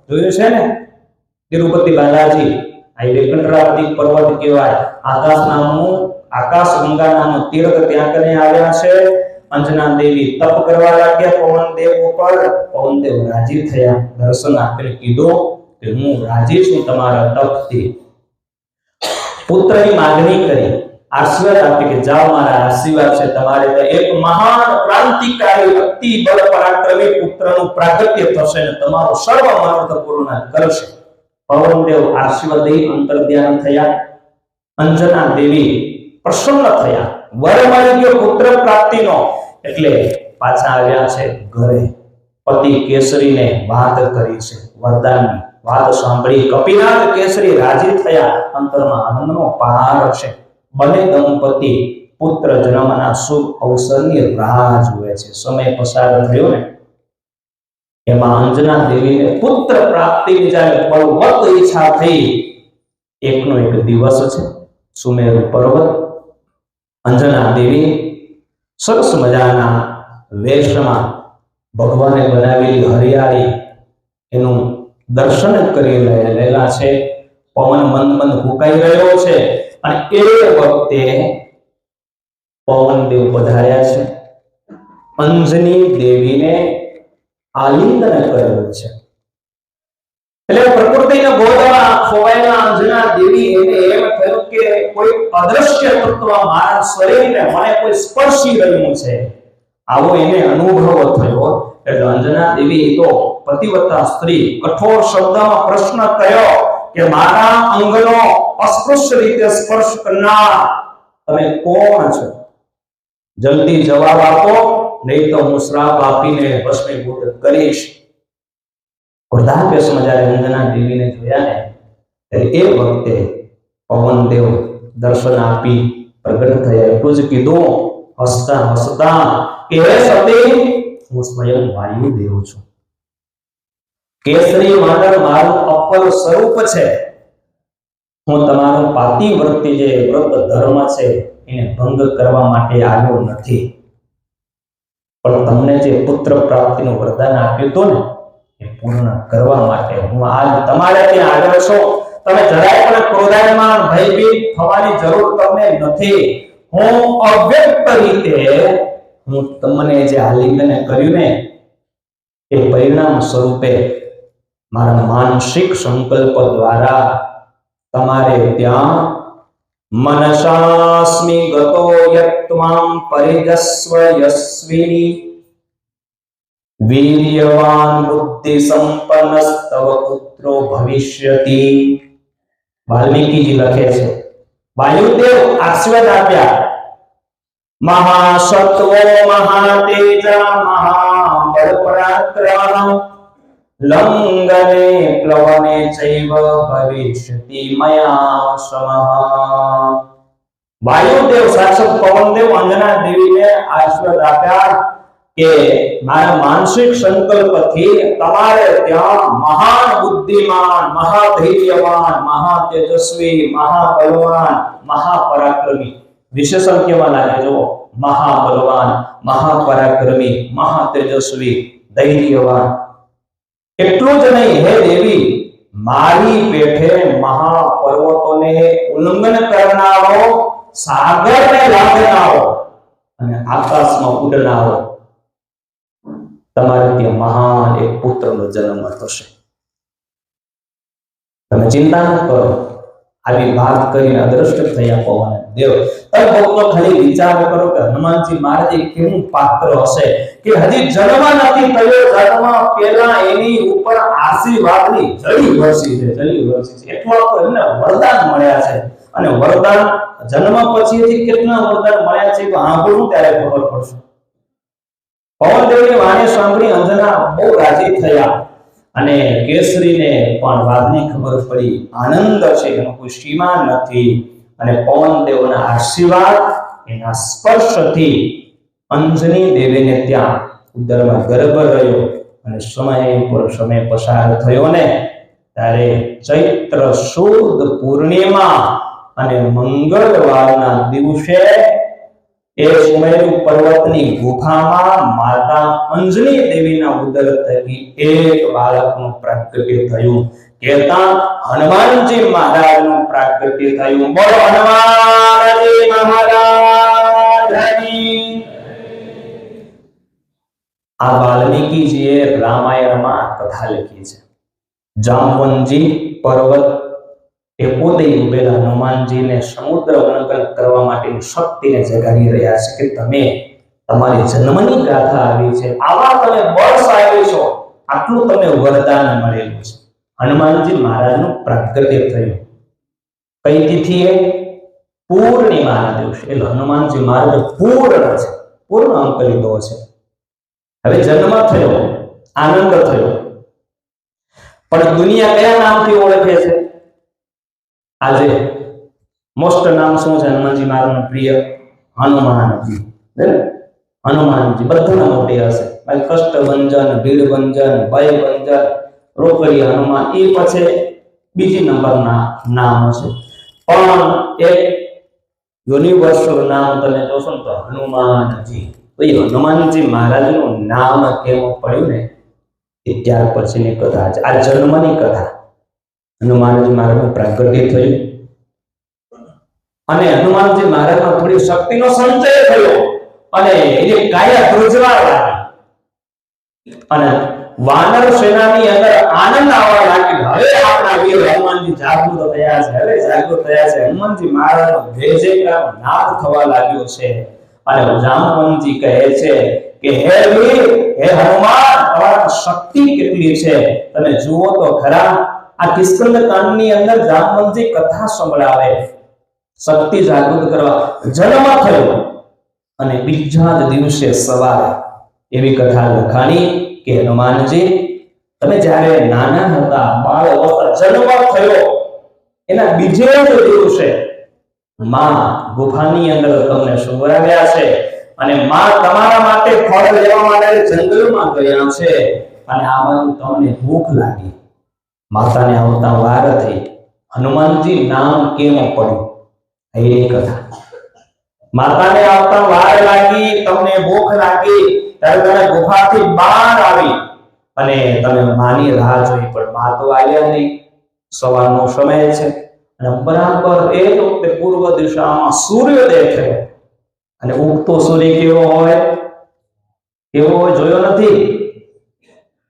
જોયું છે ને, તિરુપતિ બાલાજી, આ વેંકટરાચલ પર્વત કહેવાય. આકાશ ગંગા નામનું તીર્થ ત્યાં કને આવ્યા છે. અંજના દેવી તપ કરવા લાગ્યા પવનદેવ ઉપર. પવનદેવ રાજી થયા, દર્શન આપીને કીધું કે હું રાજી છું તમારા તપથી. પુત્રની માંગણી કરી, આશીર્વાદ આપી કે જાઓ મારા આશીર્વાદ છે તમારે ત્યાં એક મહાન ક્રાંતિકારી અતિ બળ પરાક્રમી પુત્રનું પ્રાગટ્ય થશે અને તમારો સર્વ મનોરથ પૂર્ણ કરશે. પવનદેવ આશીર્વાદ દઈ અંતર્ધ્યાન થયા. અંજના દેવી પ્રસન્ન થયા, વર મળી ગયો પુત્ર પ્રાપ્તિનો. એટલે પાછા આવ્યા છે ઘરે. પતિ કેસરીને વાત કરી છે, વરદાનની વાત સાંભળી કપિનાથ કેસરી રાજી થયા, અંતરમાં આનંદનો પાર છે. બંને દંપતી પુત્ર જન્મના શુભ અવસરની રાહ જુએ છે. સમય પસાર થયો ને એમાં અંજના દેવીને પુત્ર પ્રાપ્તિની જ્યારે બળવત ઈચ્છા થઈ. એકનો એક દિવસ છે, સુમેરુ પર્વત. અંજના દેવી સરસ મજાના વેશમાં ભગવાને બનાવેલી હરિયાળી એનું દર્શન કરી રહેલા છે. પવન મંદ મંદ ફૂંકાઈ રહ્યો છે અને એ વખતે પવનદેવ પધાર્યા છે. અંજની દેવીને આલિંગન કરેલું છે. એટલે પ્રકૃતિના ગોદમાં ખોવાયેલા અંજના દેવી એને એમ થયું કે કોઈ અદ્રશ્ય તત્વ મારા શરીરને મને કોઈ સ્પર્શી રહ્યું છે, આવો એને અનુભવ થયો. એટલે અંજના દેવી તો પતિવ્રતા સ્ત્રી કઠોર શબ્દમાં પ્રશ્ન કર્યો કે મારા અંગનો અસ્પૃશ્ય રીતે સ્પર્શ કરનાર તમે કોણ છો? જલ્દી જવાબ આપો, નહીં તો હું શ્રાપ આપીને ભસ્મીભૂત કરીશ. વૃદ્ધાપ્યસમાં જ્યારે અંજના દેવીને જોયા ને ત્યારે એ વખતે પવનદેવ દર્શન આપી પ્રગટ થયા. એટલું જ કીધું હસતા હસતા કે હે સતી, હું સ્વયં વાયુદેવ છું. કેસરી વાનર મારું અપર સ્વરૂપ છે. હું તમારો પાતિવ્રત્ય જે વ્રત ધર્મ છે એને ભંગ કરવા માટે આવ્યો નથી, પણ તમને જે પુત્ર પ્રાપ્તિનું વરદાન આપ્યું હતું ને એ પૂર્ણ કરવા માટે હું આજ તમારે ત્યાં આવ્યો છું. તમે જરાય પણ ક્રોધાયમાન ભયભીત થવાની જરૂર તમને નથી. હું અવ્યક્ત રીતે હું તમને જે આલિંગન કર્યું ને એ પરિણામ સ્વરૂપે મારા માનસિક સંકલ્પ દ્વારા તમારે ત્યાં મનસાસ્મિ ગતો યત્વામ પરિજસ્વ યસ્વિની વીર્યવાન બુદ્ધિ સંપન્નસ્તવ પુત્રો ભવિષ્યતિ. વાલ્મીકીજી લખે છે, વાયુદેવ આશીર્વાદ આપ્યા. મહાસત્વો મહાતેજા મહાબળ પરાક્રમ લંગને પ્લવને ચૈવ ભવિષ્યતિ મયા સમઃ. વાયુદેવ સાક્ષાત પવનદેવ અંજના દેવીને આશીર્વાદ આપ્યા કે મારા માનસિક સંકલ્પથી તમારે ત્યાં મહાન બુદ્ધિમાન, મહાધૈર્યવાન, મહાતેજસ્વી, મહાબલવાન, મહાપરાક્રમી, વિશેષણ કેવા લાગે જો, મહાબલવાન, મહાપરાક્રમી, મહાતેજસ્વી, ધૈર્યવાન. એટલું જ નહીં, હે દેવી, મારી પેઠે મહાપર્વતોને ઉલ્લંઘન કરનારો, સાગરને લાંઘનારો અને આકાશમાં ઉડનારો તમારે ત્યાં મહાન એક પુત્રનો જન્મ થશે. તમે ચિંતા ન કરો. આવી વાત કરીને અદ્રશ્ય થયા પવનદેવ. તમે ભક્તો ખાલી વિચાર કરો કે હનુમાનજી મહારાજ કેવું પાત્ર હશે કે હજી જન્મ નથી થયો, જન્મ પહેલા એની ઉપર આશીર્વાદની જળી વરસી છે, જળી વરસી છે. એટલા તો એમને વરદાન મળ્યા છે. અને વરદાન જન્મ પછીથી કેટલા વરદાન મળ્યા છે તો આંભળું ત્યારે ખબર પડશે. પવનદેવની વાણી સાંભળી અંજના બહુ રાજી થયા અને કેસરીને પણ વાતની ખબર પડી. આનંદ છે એનો કોઈ સીમા નથી. અને પવનદેવના આશીર્વાદ, એના સ્પર્શથી અંજની દેવીને ત્યાં ઉદરમાં ગર્ભ રહ્યો અને સમય પસાર થયો ને ત્યારે ચૈત્ર સુદ પૂર્ણિમા અને મંગળવારના દિવસે એ સુમેરુ પર્વતની ગુફામાં માતા અંજની દેવીના ઉદર થકી એક બાળકનું પ્રાગટ્ય થયું. કહેતા હનુમાનજી મહારાજનું પ્રાગટ્ય થયું. બોલો હનુમાનજી મહારાજની. આ વાલ્મીકીજીએ રામાયણમાં કથા લખી છે. જામવંજી પર્વત એ પોતે ઉભેલા હનુમાનજીને સમુદ્ર મંથન કરવા માટેની શક્તિને જગાડી રહ્યા છે કે તમે તમારી જન્મની ગાથા આવી છે, આવા તમે બળશાળી છો, આટલું તમને વરદાન મળેલું છે. હનુમાનજી મહારાજનું પ્રાગટ્ય થયું કઈ તિથિએ? પૂર્ણિમાના દિવસે. એટલે હનુમાનજી મહારાજ પૂર્ણ છે, પૂર્ણ અંક લીધો છે. હવે જન્મ થયો, આનંદ થયો. પણ દુનિયા કયા નામથી ઓળખે છે? આજે મોસ્ટ નામ શું છે હનુમાનજી મહારાજનું પ્રિય? હનુમાનજી. હનુમાનજી બધાના મોટે હશે. ભાઈ કષ્ટભંજન, ભીડભંજન, ભયભંજન, રોકડી હનુમાન, એ પછી બીજી નંબરના નામ છે. પણ એક યુનિવર્સલ નામ તમે જોશો ને તો હનુમાનજી. તો એ હનુમાનજી મહારાજનું નામ કેમ પડ્યું ને એ ત્યાર પછીની કથા છે. આ જન્મની કથા. હનુમાનજી મહારાજનું પ્રાગટ્ય થયું અને હનુમાનજી મહારાજમાં થોડી શક્તિનો સંચય થયો અને એને કાયા ધ્રુજવા લાગી અને વાનર સેનાની અંદર આનંદ આવવા લાગ્યો. હવે આપણા વીર હનુમાનજી જાગૃત થયા છે. હવે જાગૃત થયા છે. હનુમાનજી મહારાજનો જય જયકાર નાદ થવા લાગ્યો છે અને જામવંતજી કહે છે કે હે વીર, હે હનુમાન, તમારી શક્તિ કેટલી છે તમે જુઓ તો ખરા. આ કિષ્કંદ કાંડની અંદર જામવંતજી કથા સંભળાવે, શક્તિ જાગૃત કરવા જન્મ થયો અને બીજા જ દિવસે સવારે એવી કથા લખાણી કે હનુમાનજી તમે જ્યારે નાના હતા, બાળ અવસ્થા, જન્મ થયો એના બીજે જ દિવસે માં ગુફાની અંદર તમને સુવડાવ્યા છે અને માં તમારા માટે ફળ લેવા માટે જંગલમાં ગયા છે અને આ બાજુ તમને ભૂખ લાગી. માતાને આવતા વાર થઈ. હનુમાનજી નામ કેમ પડ્યું એ કથા. માતાને આવતા વાર લાગી, તમને ભૂખ લાગી, ત્યારે તમે ગુફાથી બહાર આવી અને તમે માની રાહ જોઈ પણ મા તો આવ્યા નહીં. સવારનો સમય છે અને બરાબર એ વખતે પૂર્વ દિશામાં સૂર્યોદય થયો અને ઉગતો સૂર્ય કેવો હોય? કેવો હોય જોયો નથી?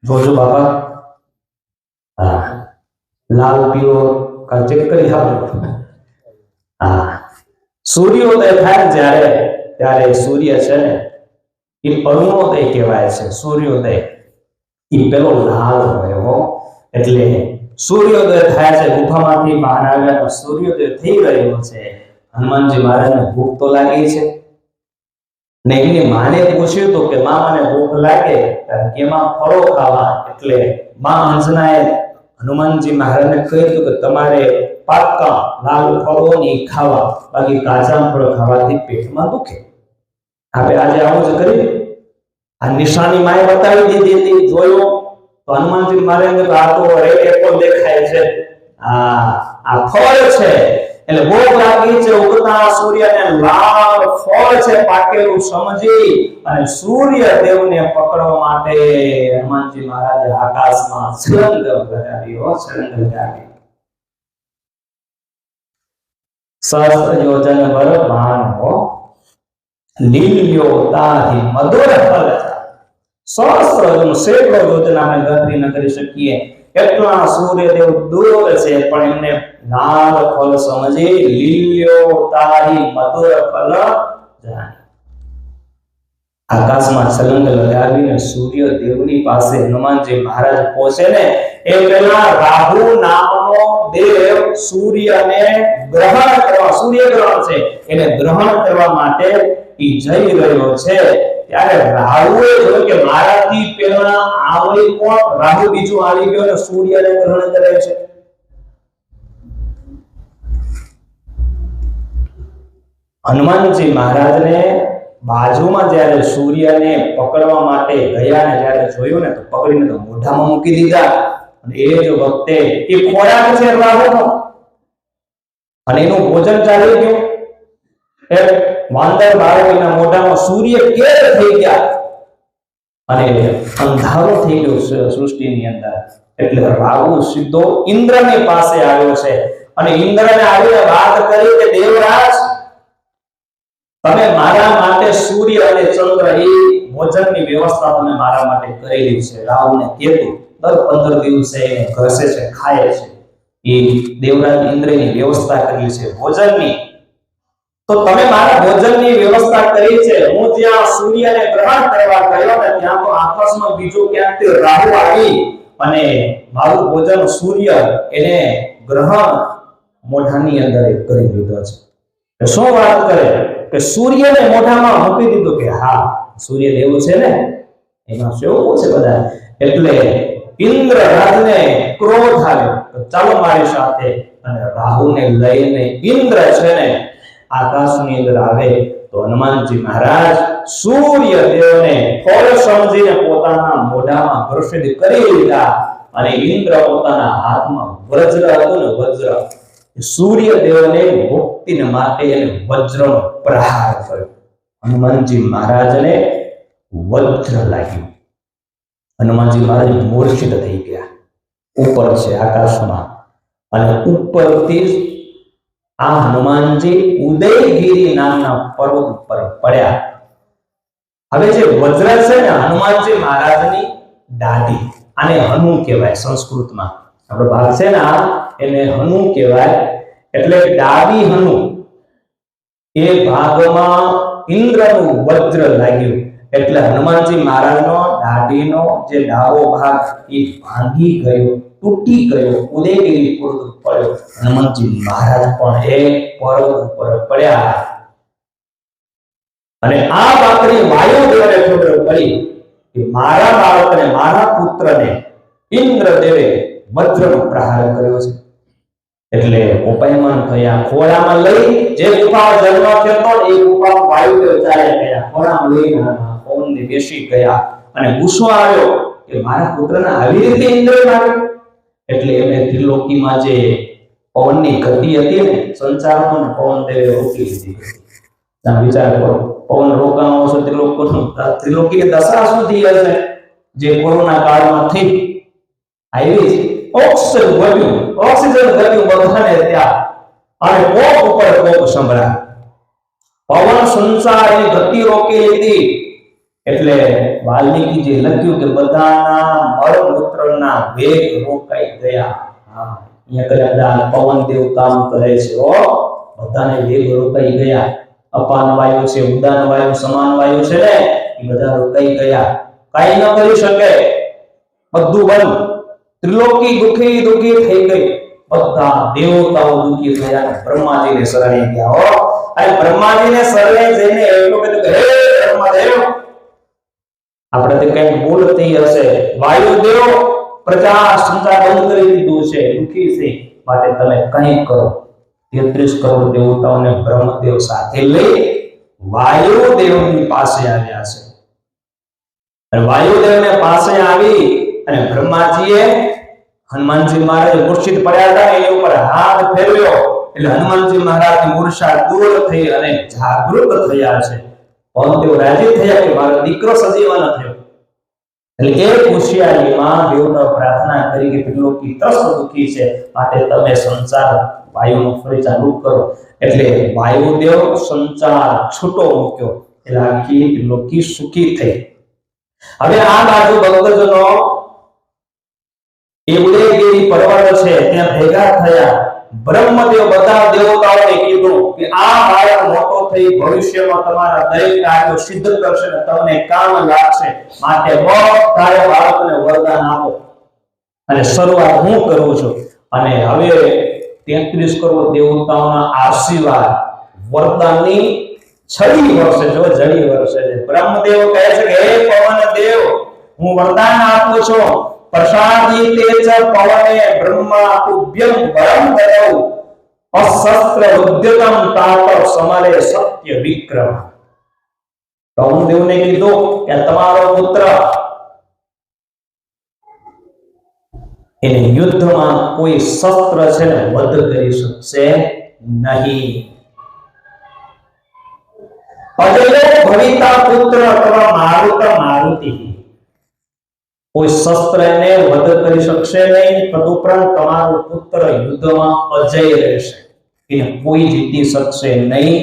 જોજો બાપા. હા, લાલ પીળો ચેક કરી આપજો. હા, સૂર્યોદય થાય જ્યારે ત્યારે સૂર્ય છે ને એ અરુણોદય કહેવાય છે. સૂર્યોદય એ પેલો લાલ હોય હો. એટલે સૂર્યોદય થાય છે, ગુફામાંથી બહાર આવ્યા, સૂર્યોદય થઈ રહ્યો છે. હનુમાનજી મહારાજને ભૂખ તો લાગી છે ને એની માને પૂછ્યું તો કે માં મને ભૂખ લાગે ત્યારે કેમાં ફળો ખાવા. એટલે માં અંજનાએ હનુમાનજી મહારાજને કહ્યું કે તમારે પાક્કા લાલ ફળો નહીં ખાવા, બાકી કાચા ફળો ખાવાથી પેટમાં દુખે. આપણે આજે આવું જ કરી. આ નિશાની માએ બતાવી દીધી હતી, જોયો તો હનુમાનજી મહારાજને આ તો રેડ એપલ દેખાય છે, આ ફળ છે એટલે ભૂખ લાગી છે. ઉગતા સૂર્યને લાલ ફળ છે પાકેલું સમજી અને સૂર્ય દેવને પકડવા માટે હનુમાનજી મહારાજે આકાશમાં છલંગ લગાવ્યો. છલંગ લગાવી સહસ્ત્ર યોજન પર બાણો લીલ્યો તાહી મધુર ફલ. સહસ્ત્ર યોજન સેંકડો યોજન આપણે ગણતરી ન કરી શકીએ એટલા સૂર્યદેવ દૂર છે પણ એમને લાલ ફળ સમજી લીલ્યો તાહી મધુર ફલ જાણે. આકાશમાં છલંગ લગાવીને સૂર્યદેવની પાસે હનુમાનજી મહારાજ પહોંચે ને એ પહેલા રાહુ નામનો દેવ સૂર્યને ગ્રહણ કરવા, સૂર્યગ્રહણ છે એને ગ્રહણ કરવા માટે ઈ જઈ રહ્યો છે. ત્યારે રાહુએ જોયું કે મારાથી પહેલા આવી કોણ? રાહુ બીજું આવી ગયો ને સૂર્યને ગ્રહણ કરે છે. હનુમાનજી મહારાજને બાજુમાં જ્યારે સૂર્યને પકડવા માટે ગયા ને જ્યારે જોયું ને તો પકડીને તો મોઢામાં મૂકી દીધા અને એ જ વખતે એ ખોરાક છે રાહુનો અને એનું ભોજન ચાલી ગયું. એ વાંદર બાળકના મોઢામાં સૂર્ય કેદ થઈ ગયા અને અંધારો થઈ ગયો સૃષ્ટિની અંદર. એટલે રાહુ સીધો ઇન્દ્રની પાસે આવ્યો છે અને ઇન્દ્રને આવીને વાત કરી કે દેવરાજ તમે મારા માટે સૂર્ય અને ચંદ્ર એ ભોજનની વ્યવસ્થા તમે મારા માટે કરેલી છે. રાહુને કીધું દર 15 દિવસે ઘસે છે, ખાય છે. એ દેવરાજ ઇન્દ્રની વ્યવસ્થા કરી છે ભોજનની. તો તમે મારા ભોજનની વ્યવસ્થા કરી છે. હું જ્યાં સૂર્યને ગ્રહણ કરવા ગયો ને ત્યાં તો આકાશમાં બીજો ક્યાંકથી રાહુ આવી અને મારું ભોજન સૂર્ય એને ગ્રહણ મોઢાની અંદર કરી દીધો છે. શું વાત કરે કે સૂર્યને મોઢામાં મૂકી દીધું કે હા સૂર્ય દેવ છે ને એમાં સેવકો છે બધા. એટલે ઇન્દ્રરાજને ક્રોધ આવ્યો, ચાલો મારી સાથે, અને રાહુને લઈને ઇન્દ્ર છે ને આકાશની અંદર આવે તો હનુમાનજી મહારાજ સૂર્ય દેવને ફળ સમજીને પોતાના મોઢામાં પ્રસિદ્ધ કરી લીધા, અને ઇન્દ્ર પોતાના હાથમાં વજ્ર હતું ને વજ્ર, સૂર્ય દેવને મુક્તિને માટે એને વજ્રનો પ્રહાર કર્યો. હનુમાનજી મહારાજને વજ્ર લાગ્યું. હનુમાનજી મહારાજ મૂર્છિત થઈ ગયા. ઉપર છે આકાશમાં, અને ઉપરથી આ હનુમાનજી ઉદયગીરી નામના પર્વત પર પડ્યા. હવે જે વજ્ર છે ને હનુમાનજી મહારાજની દાઢી, આને હનુ કહેવાય સંસ્કૃતમાં. આપણો ભાગ છે ને એને હનુ કહેવાય. એટલે ડાબી હનુ એ ભાગમાં ઇન્દ્રનું વજ્ર લાગ્યું, એટલે હનુમાનજી મહારાજનો દાઢીનો જે ડાબો ભાગ એ ભાંગી ગયો, તૂટી ગયો, ઉદયગીરી પર્વત પડ્યો. હનુમાનજી મહારાજ પણ એક પર્વત ઉપર પડ્યા. અને આ વાતની વાયુદેવને ખબર પડી કે મારા બાળકને, મારા પુત્રને ઇન્દ્રદેવે વજ્રનો પ્રહાર કર્યો છે. એટલે કોપાયમાન થયા. ખોળામાં લઈ જે ગુફામાં જન્મ થયો એ ગુફામાં વાયુદેવ ચાલ્યા ગયા. ખોળામાં લઈને પવનને બેસી ગયા, અને ગુસ્સો આવ્યો કે મારા પુત્રને આવી રીતે ઇન્દ્ર માર્યો. એટલે એને ત્રિલોકીમાં જે પવનની ગતિ હતી ને સંચારનો, પવનદેવે રોકી લીધી. વિચાર કરો, પવન રોકાવાનો છે ત્રિલોકીની દશા સુધી હશે જે કોરોના કાળમાં થઈ આવી. ઓક્સિજન ઘટ્યું બધાને ત્યાં, અને કોપ ઉપર કોપ સંભળાય. પવન સંસારની ગતિ રોકી લીધી. એટલે વાલ્મીકીજી લખ્યું કે બધાના મળમૂત્રના વેગ રોકાઈ ગયા. અહીંયા કદાચ પવન દેવ કામ કરે છે. બધાને વેગ રોકાઈ ગયા. અપાન વાયુ છે, ઉદાન વાયુ, સમાન વાયુ છે ને એ બધા રોકાઈ ગયા. કઈ ન કરી શકે, બધું બંધ. ત્રિલોકી દુખી થઈ ગઈ. બધા દેવતાઓ દુખી થયા. બ્રહ્માજીને શરણે ગયા. અને બ્રહ્માજીને શરણે જઈને એટલું કીધું કે હે બ્રહ્માદેવ, આપણે કઈક ભૂલ થઈ હશે. વાયુદેવ પ્રજા સંચાર બંધ કરી દીધું છે, દુખી છે, માટે તમે કંઈ કરો. 33 કરોડ દેવતાઓને બ્રહ્મદેવ સાથે લઈ વાયુદેવની પાસે આવ્યા છે. અને વાયુદેવને પાસે આવી અને બ્રહ્માજીએ હનુમાનજી મહારાજ મૂર્છિત પડ્યા હતા એની ઉપર હાથ ફેરવ્યો. એટલે હનુમાનજી મહારાજની મૂર્છા દૂર થઈ અને જાગૃત થયા છે. પવનદેવ રાજી થયા કે મારો દીકરો સજીવન થયો. એટલે એ ખુશિયારીમાં દેવતાઓ પ્રાર્થના કરી કે ત્રિલોકી ત્રસ્ત દુખી છે, માટે તમે સંસાર વાયુનો ફરી ચાલુ કરો. એટલે વાયુદેવ સંચાર છૂટો મૂક્યો. એટલે આખી ત્રિલોકી સુખી થઈ. હવે આ બાજુ ભક્તજનો એ ઉદયગીરી પર્વત છે ત્યાં ભેગા થયા. બ્રહ્મદેવ બધા દેવતાઓને કીધું કે આ બાળક મોટો થઈ ભવિષ્યમાં તમારા દરેક કાર્યો સિદ્ધ કરશે અને તમને કામ લાગશે, માટે બધા બાળકને વરદાન આપો. અને શરૂઆત હું કરું છું. અને હવે 33 કરોડ દેવતાઓના આશીર્વાદ વરદાનની છડી વર્ષે, જો જડી વર્ષે છે. બ્રહ્મદેવ કહે છે કે હે પવનદેવ, હું વરદાન આપું છું. પ્રસાદિતે ચ પવને બ્રહ્મા તુભ્યં વરમ દદૌ અશસ્ત્ર ઉદ્યતમ તાપ સમરે સત્ય વિક્રમ. પવનદેવને કીધું કે તમારો પુત્ર એને યુદ્ધમાં કોઈ શસ્ત્ર છે ને વધ કરી શકશે નહીં. અજયો ભવિતા પુત્ર અથવા મારુત મારુતિ, કોઈ શસ્ત્ર એને વધ કરી શકશે નહીં. તદુપરાંત તમારો પુત્ર યુદ્ધમાં અજય રહેશે, એને કોઈ જીતી શકશે નહીં.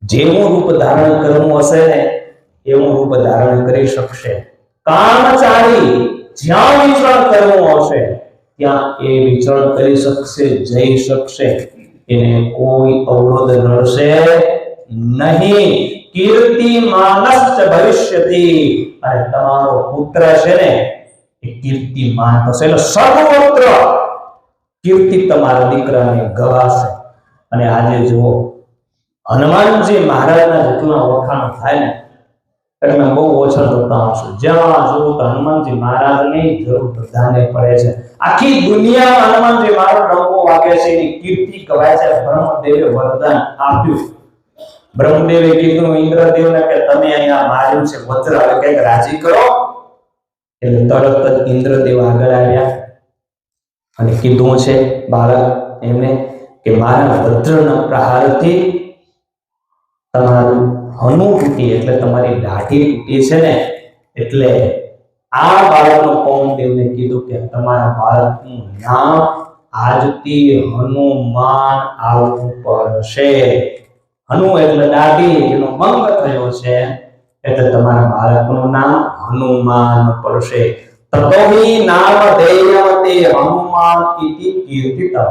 જેવું રૂપ ધારણ કરવું હશે ને એવું રૂપ ધારણ કરી શકશે. કામચારી જ્યાં વિચરણ કરવું હશે ત્યાં એ વિચરણ કરી શકશે, જઈ શકશે. એને કોઈ અવરોધ નડશે નહીં. કીર્તિમાનશ્ચ ભવિષ્યતિ, અને તમારો પુત્ર છે ને એ કીર્તિમાન થશે. એટલે સર્વત્ર કીર્તિ તમારા દીકરાને ગવાશે. અને આજે જુઓ હનુમાનજી મહારાજના જેટલા વખાણ થાય ને એટલે બહુ ઓછા જોતા હશો. જ્યાં જોવો તો હનુમાનજી મહારાજની જરૂર બધાને પડે છે. આખી દુનિયામાં હનુમાનજી મહારાજ ડંકો વાગે છે, એની કીર્તિ કહેવાય છે. બ્રહ્મદેવે વરદાન આપ્યું. બ્રહ્મદેવે કીધું ઇન્દ્રદેવને કે તમે અહીંયા માર્યું છે વજ્ર, હવે કંઈક રાજી કરો. એટલે તરત જ ઇન્દ્રદેવ આગળ આવ્યા અને કીધું છે બાળક એમને કે મારા વજ્રના પ્રહારથી તમારું હનુ તૂટી, એટલે તમારી લાઠી તૂટી છે ને, એટલે આ બાળકનો પવનદેવને કીધું કે તમારા બાળકનું નામ આજથી હનુમાન આવવું પડશે. હનુ એટલે દાઢી, એનો ભંગ થયો છે, એટલે તમારા બાળકનું નામ હનુમાન પડશે. તતોહિ નામ દેયતે હનુમાન ઇતિ કીર્તિતમ.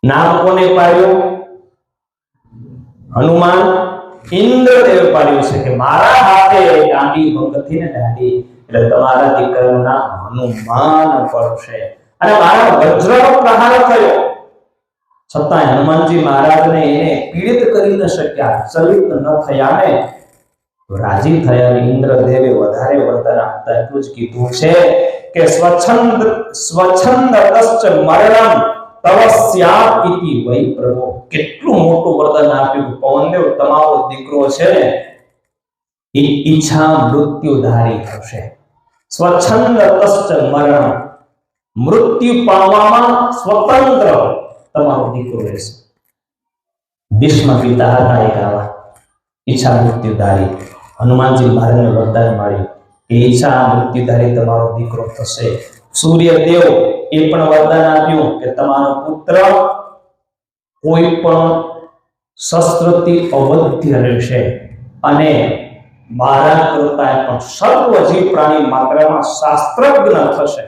નામ કોને પાડ્યું? હનુમાન. ઇન્દ્રદેવ પાડ્યું છે કે મારા હાથે દાંડી ભંગ થઈ ને, દાંડી એટલે તમારા દીકરાનું નામ હનુમાન પડશે. અને મારા વજ્રનો પ્રહાર થયો છતાં હનુમાનજી મહારાજને એને પીડિત કરી ન શક્યા, ચલિત ન થયા ને, રાજી થયા. ઇન્દ્રદેવે વધારે વરદાન આપતા એટલું જ કીધું છે કે સ્વચ્છંદતશ્ચ મરણમ તવસ્યાપ ઇતિ વૈ પ્રભો. કેટલું મોટું વરદાન આપ્યું. પવનદેવ તમારો દીકરો છે ને એ ઈચ્છા મૃત્યુધારી થશે. સ્વચ્છંદતશ્ચ મરણમ, મૃત્યુ પામવામાં સ્વતંત્ર તમારો દીકરો રહેશે. ભીષ્મ પિતા હતા એક આવા ઈચ્છા મૃત્યુધારી. હનુમાનજી મહારાજને વરદાન મળ્યું કે ઈચ્છા મૃત્યુધારી તમારો દીકરો થશે. સૂર્યદેવ એ પણ વરદાન આપ્યું કે તમારો પુત્ર કોઈ પણ શસ્ત્રથી અવધ્ય રહેશે અને મારા કરતા પણ સર્વ જીવ પ્રાણી માત્રામાં શાસ્ત્રજ્ઞ થશે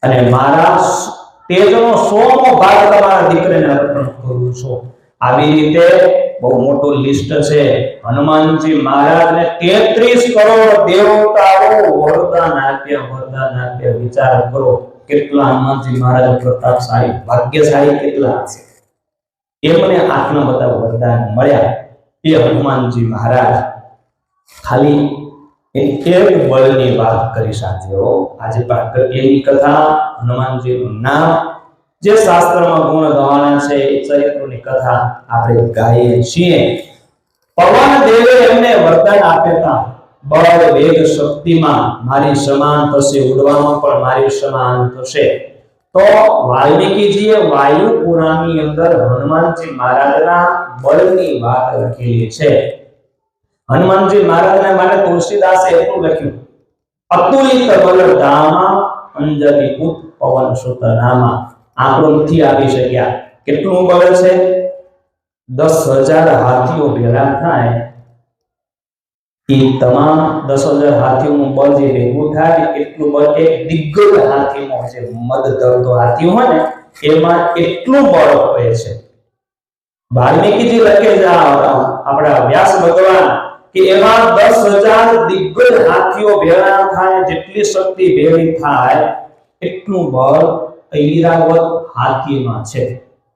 અને મારા તેજનો 100મો ભાગ તમારા દીકરાને અર્પણ કરું છું. આવી રીતે બહુ મોટું લિસ્ટ છે. હનુમાનજી મહારાજને 33 કરોડ દેવતાઓ વરદાન આપ્યા. વિચાર કરો કેટલા હનુમાનજી મહારાજ પ્રતાપશાળી, ભાગ્યશાળી કેટલા છે. એમને આટલા બધા વરદાન મળ્યા. એ હનુમાનજી મહારાજ ખાલી એક બળની વાત કરી સાધ્યો. આજે એની કથા, હનુમાનજીનું નામ, જે શાસ્ત્રમાં ગુણ ગવાના છે એ ચરિત્રોની કથા આપણે ગાઈએ છીએ. પવન દેવે એમને વરદાન આપ્યા, બળ વેગ શક્તિમાં મારી સમાન થશે, ઉડવામાં પણ મારી સમાન થશે. તો વાલ્મીકીજીએ વાયુ પુરાણની અંદર હનુમાનજી મહારાજના બળની વાત લખેલી છે. હનુમાનજી મહારાજના માટે તુલસીદાસે એટલું લખ્યું, અતુલિત બલધામા અંજલિ પુત પવન સુત નામા. આંકડો નથી આપી શક્યા કેટલું બળ છે. 10,000 હાથીઓ ભેગા થાય એ તમામ 10,000 હાથીઓનું બળ જે ભેગું થાય એટલું બળ એક દિગ્ગજ હાથીમાં છે. મદ ધરતો હાથી હોય ને એમાં એટલું બળ હોય છે. વાલ્મીકીજી લખે છે આપણા વ્યાસ ભગવાન કે એમાં 10,000 દિગ્ગજ હાથીઓ ભેગા થાય, જેટલી શક્તિ ભેગી થાય એટલું બળ ઐરાવત હાથીમાં છે.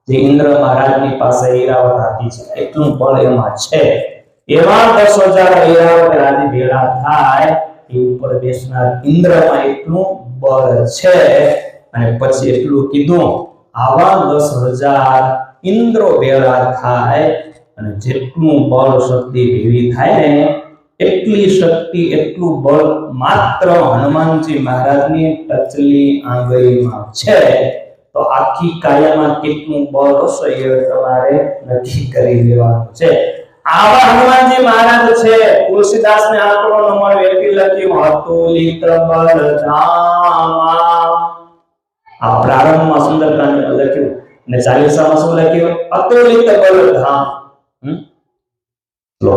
જે ઇન્દ્ર મહારાજની પાસે ઐરાવત હાથી છે એટલું બળ એમાં છે. એવા 10,000 ઐરાવત હાથી ભેગા થાય એ ઉપર બેસનાર ઇન્દ્રમાં એટલું બળ છે. અને પછી એટલું કીધું, આવા 10,000 ઇન્દ્રો ભેગા થાય અને જેટલું બળ શક્તિ ભેગી થાય ને એટલી શક્તિ, એટલું બળ માત્ર હનુમાનજી મહારાજની ટચલી આંગળીમાં છે. તો આખી કાયામાં કેટલું બળ હશે એ તમારે નક્કી કરી લેવાનું છે. આવા હનુમાનજી મહારાજ છે. તુલસીદાસને આંકડો ન મળે એટલી લખ્યું, અતુલિત બલધામા. આ પ્રારંભમાં સુંદરકાંડમાં લખ્યું ને 40માં શું લખ્યું? અતુલિત બલધામ. લો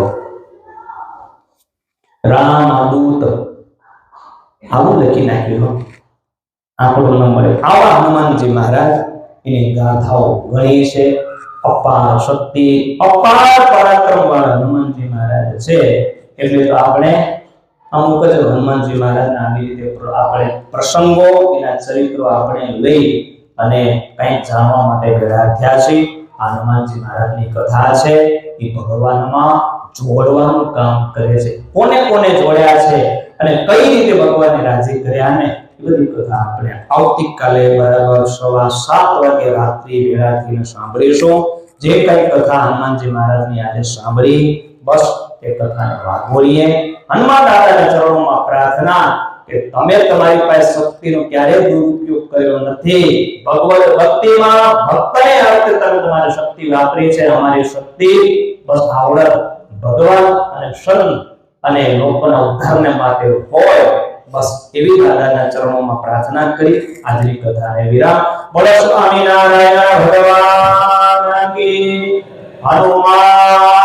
રામદૂત આવું લખી નાખ્યું. આંકડો ન મળે. આવા હનુમાનજી મહારાજ એની ગાથાઓ ઘણી છે. અપાર શક્તિ, અપાર પરાક્રમ વાળા હનુમાનજી મહારાજ છે. એટલે તો આપણે અમુક જ હનુમાનજી મહારાજના આવી રીતે આપણે પ્રસંગો, એના ચરિત્રો આપણે લઈ અને કંઈક જાણવા માટે ભેગા થયા છીએ. આ હનુમાનજી મહારાજની કથા છે એ ભગવાનમાં જોડવાનું કામ કરે છે. કોને કોને જોડ્યા છે અને કઈ રીતે ભગવાનને રાજી કર્યા ને એ બધી કથા આપણે આવતીકાલે બરાબર 7:15 વાગે રાત્રિ વેળાથી સાંભળીશું. જે કઈ કથા હનુમાનજી મહારાજની આજે સાંભળી બસ એ કથાને વાગોળીએ. હનુમાન દાદાના ચરણોમાં પ્રાર્થના કે તમે તમારી પાસે શક્તિનો ક્યારેય દુરુપયોગ કર્યો નથી. ભગવત ભક્તિમાં ભક્તને અર્થે તમે તમારી શક્તિ વાપરી છે. અમારી શક્તિ બસ આવડત ભગવાન અને શરણ અને લોકોના ઉદ્ધારને માટે હોય બસ એવી દાદાના ચરણોમાં પ્રાર્થના કરી આજની કથાને વિરામ. બોલો સ્વામિનારાયણ ભગવાન કી. હનુમાન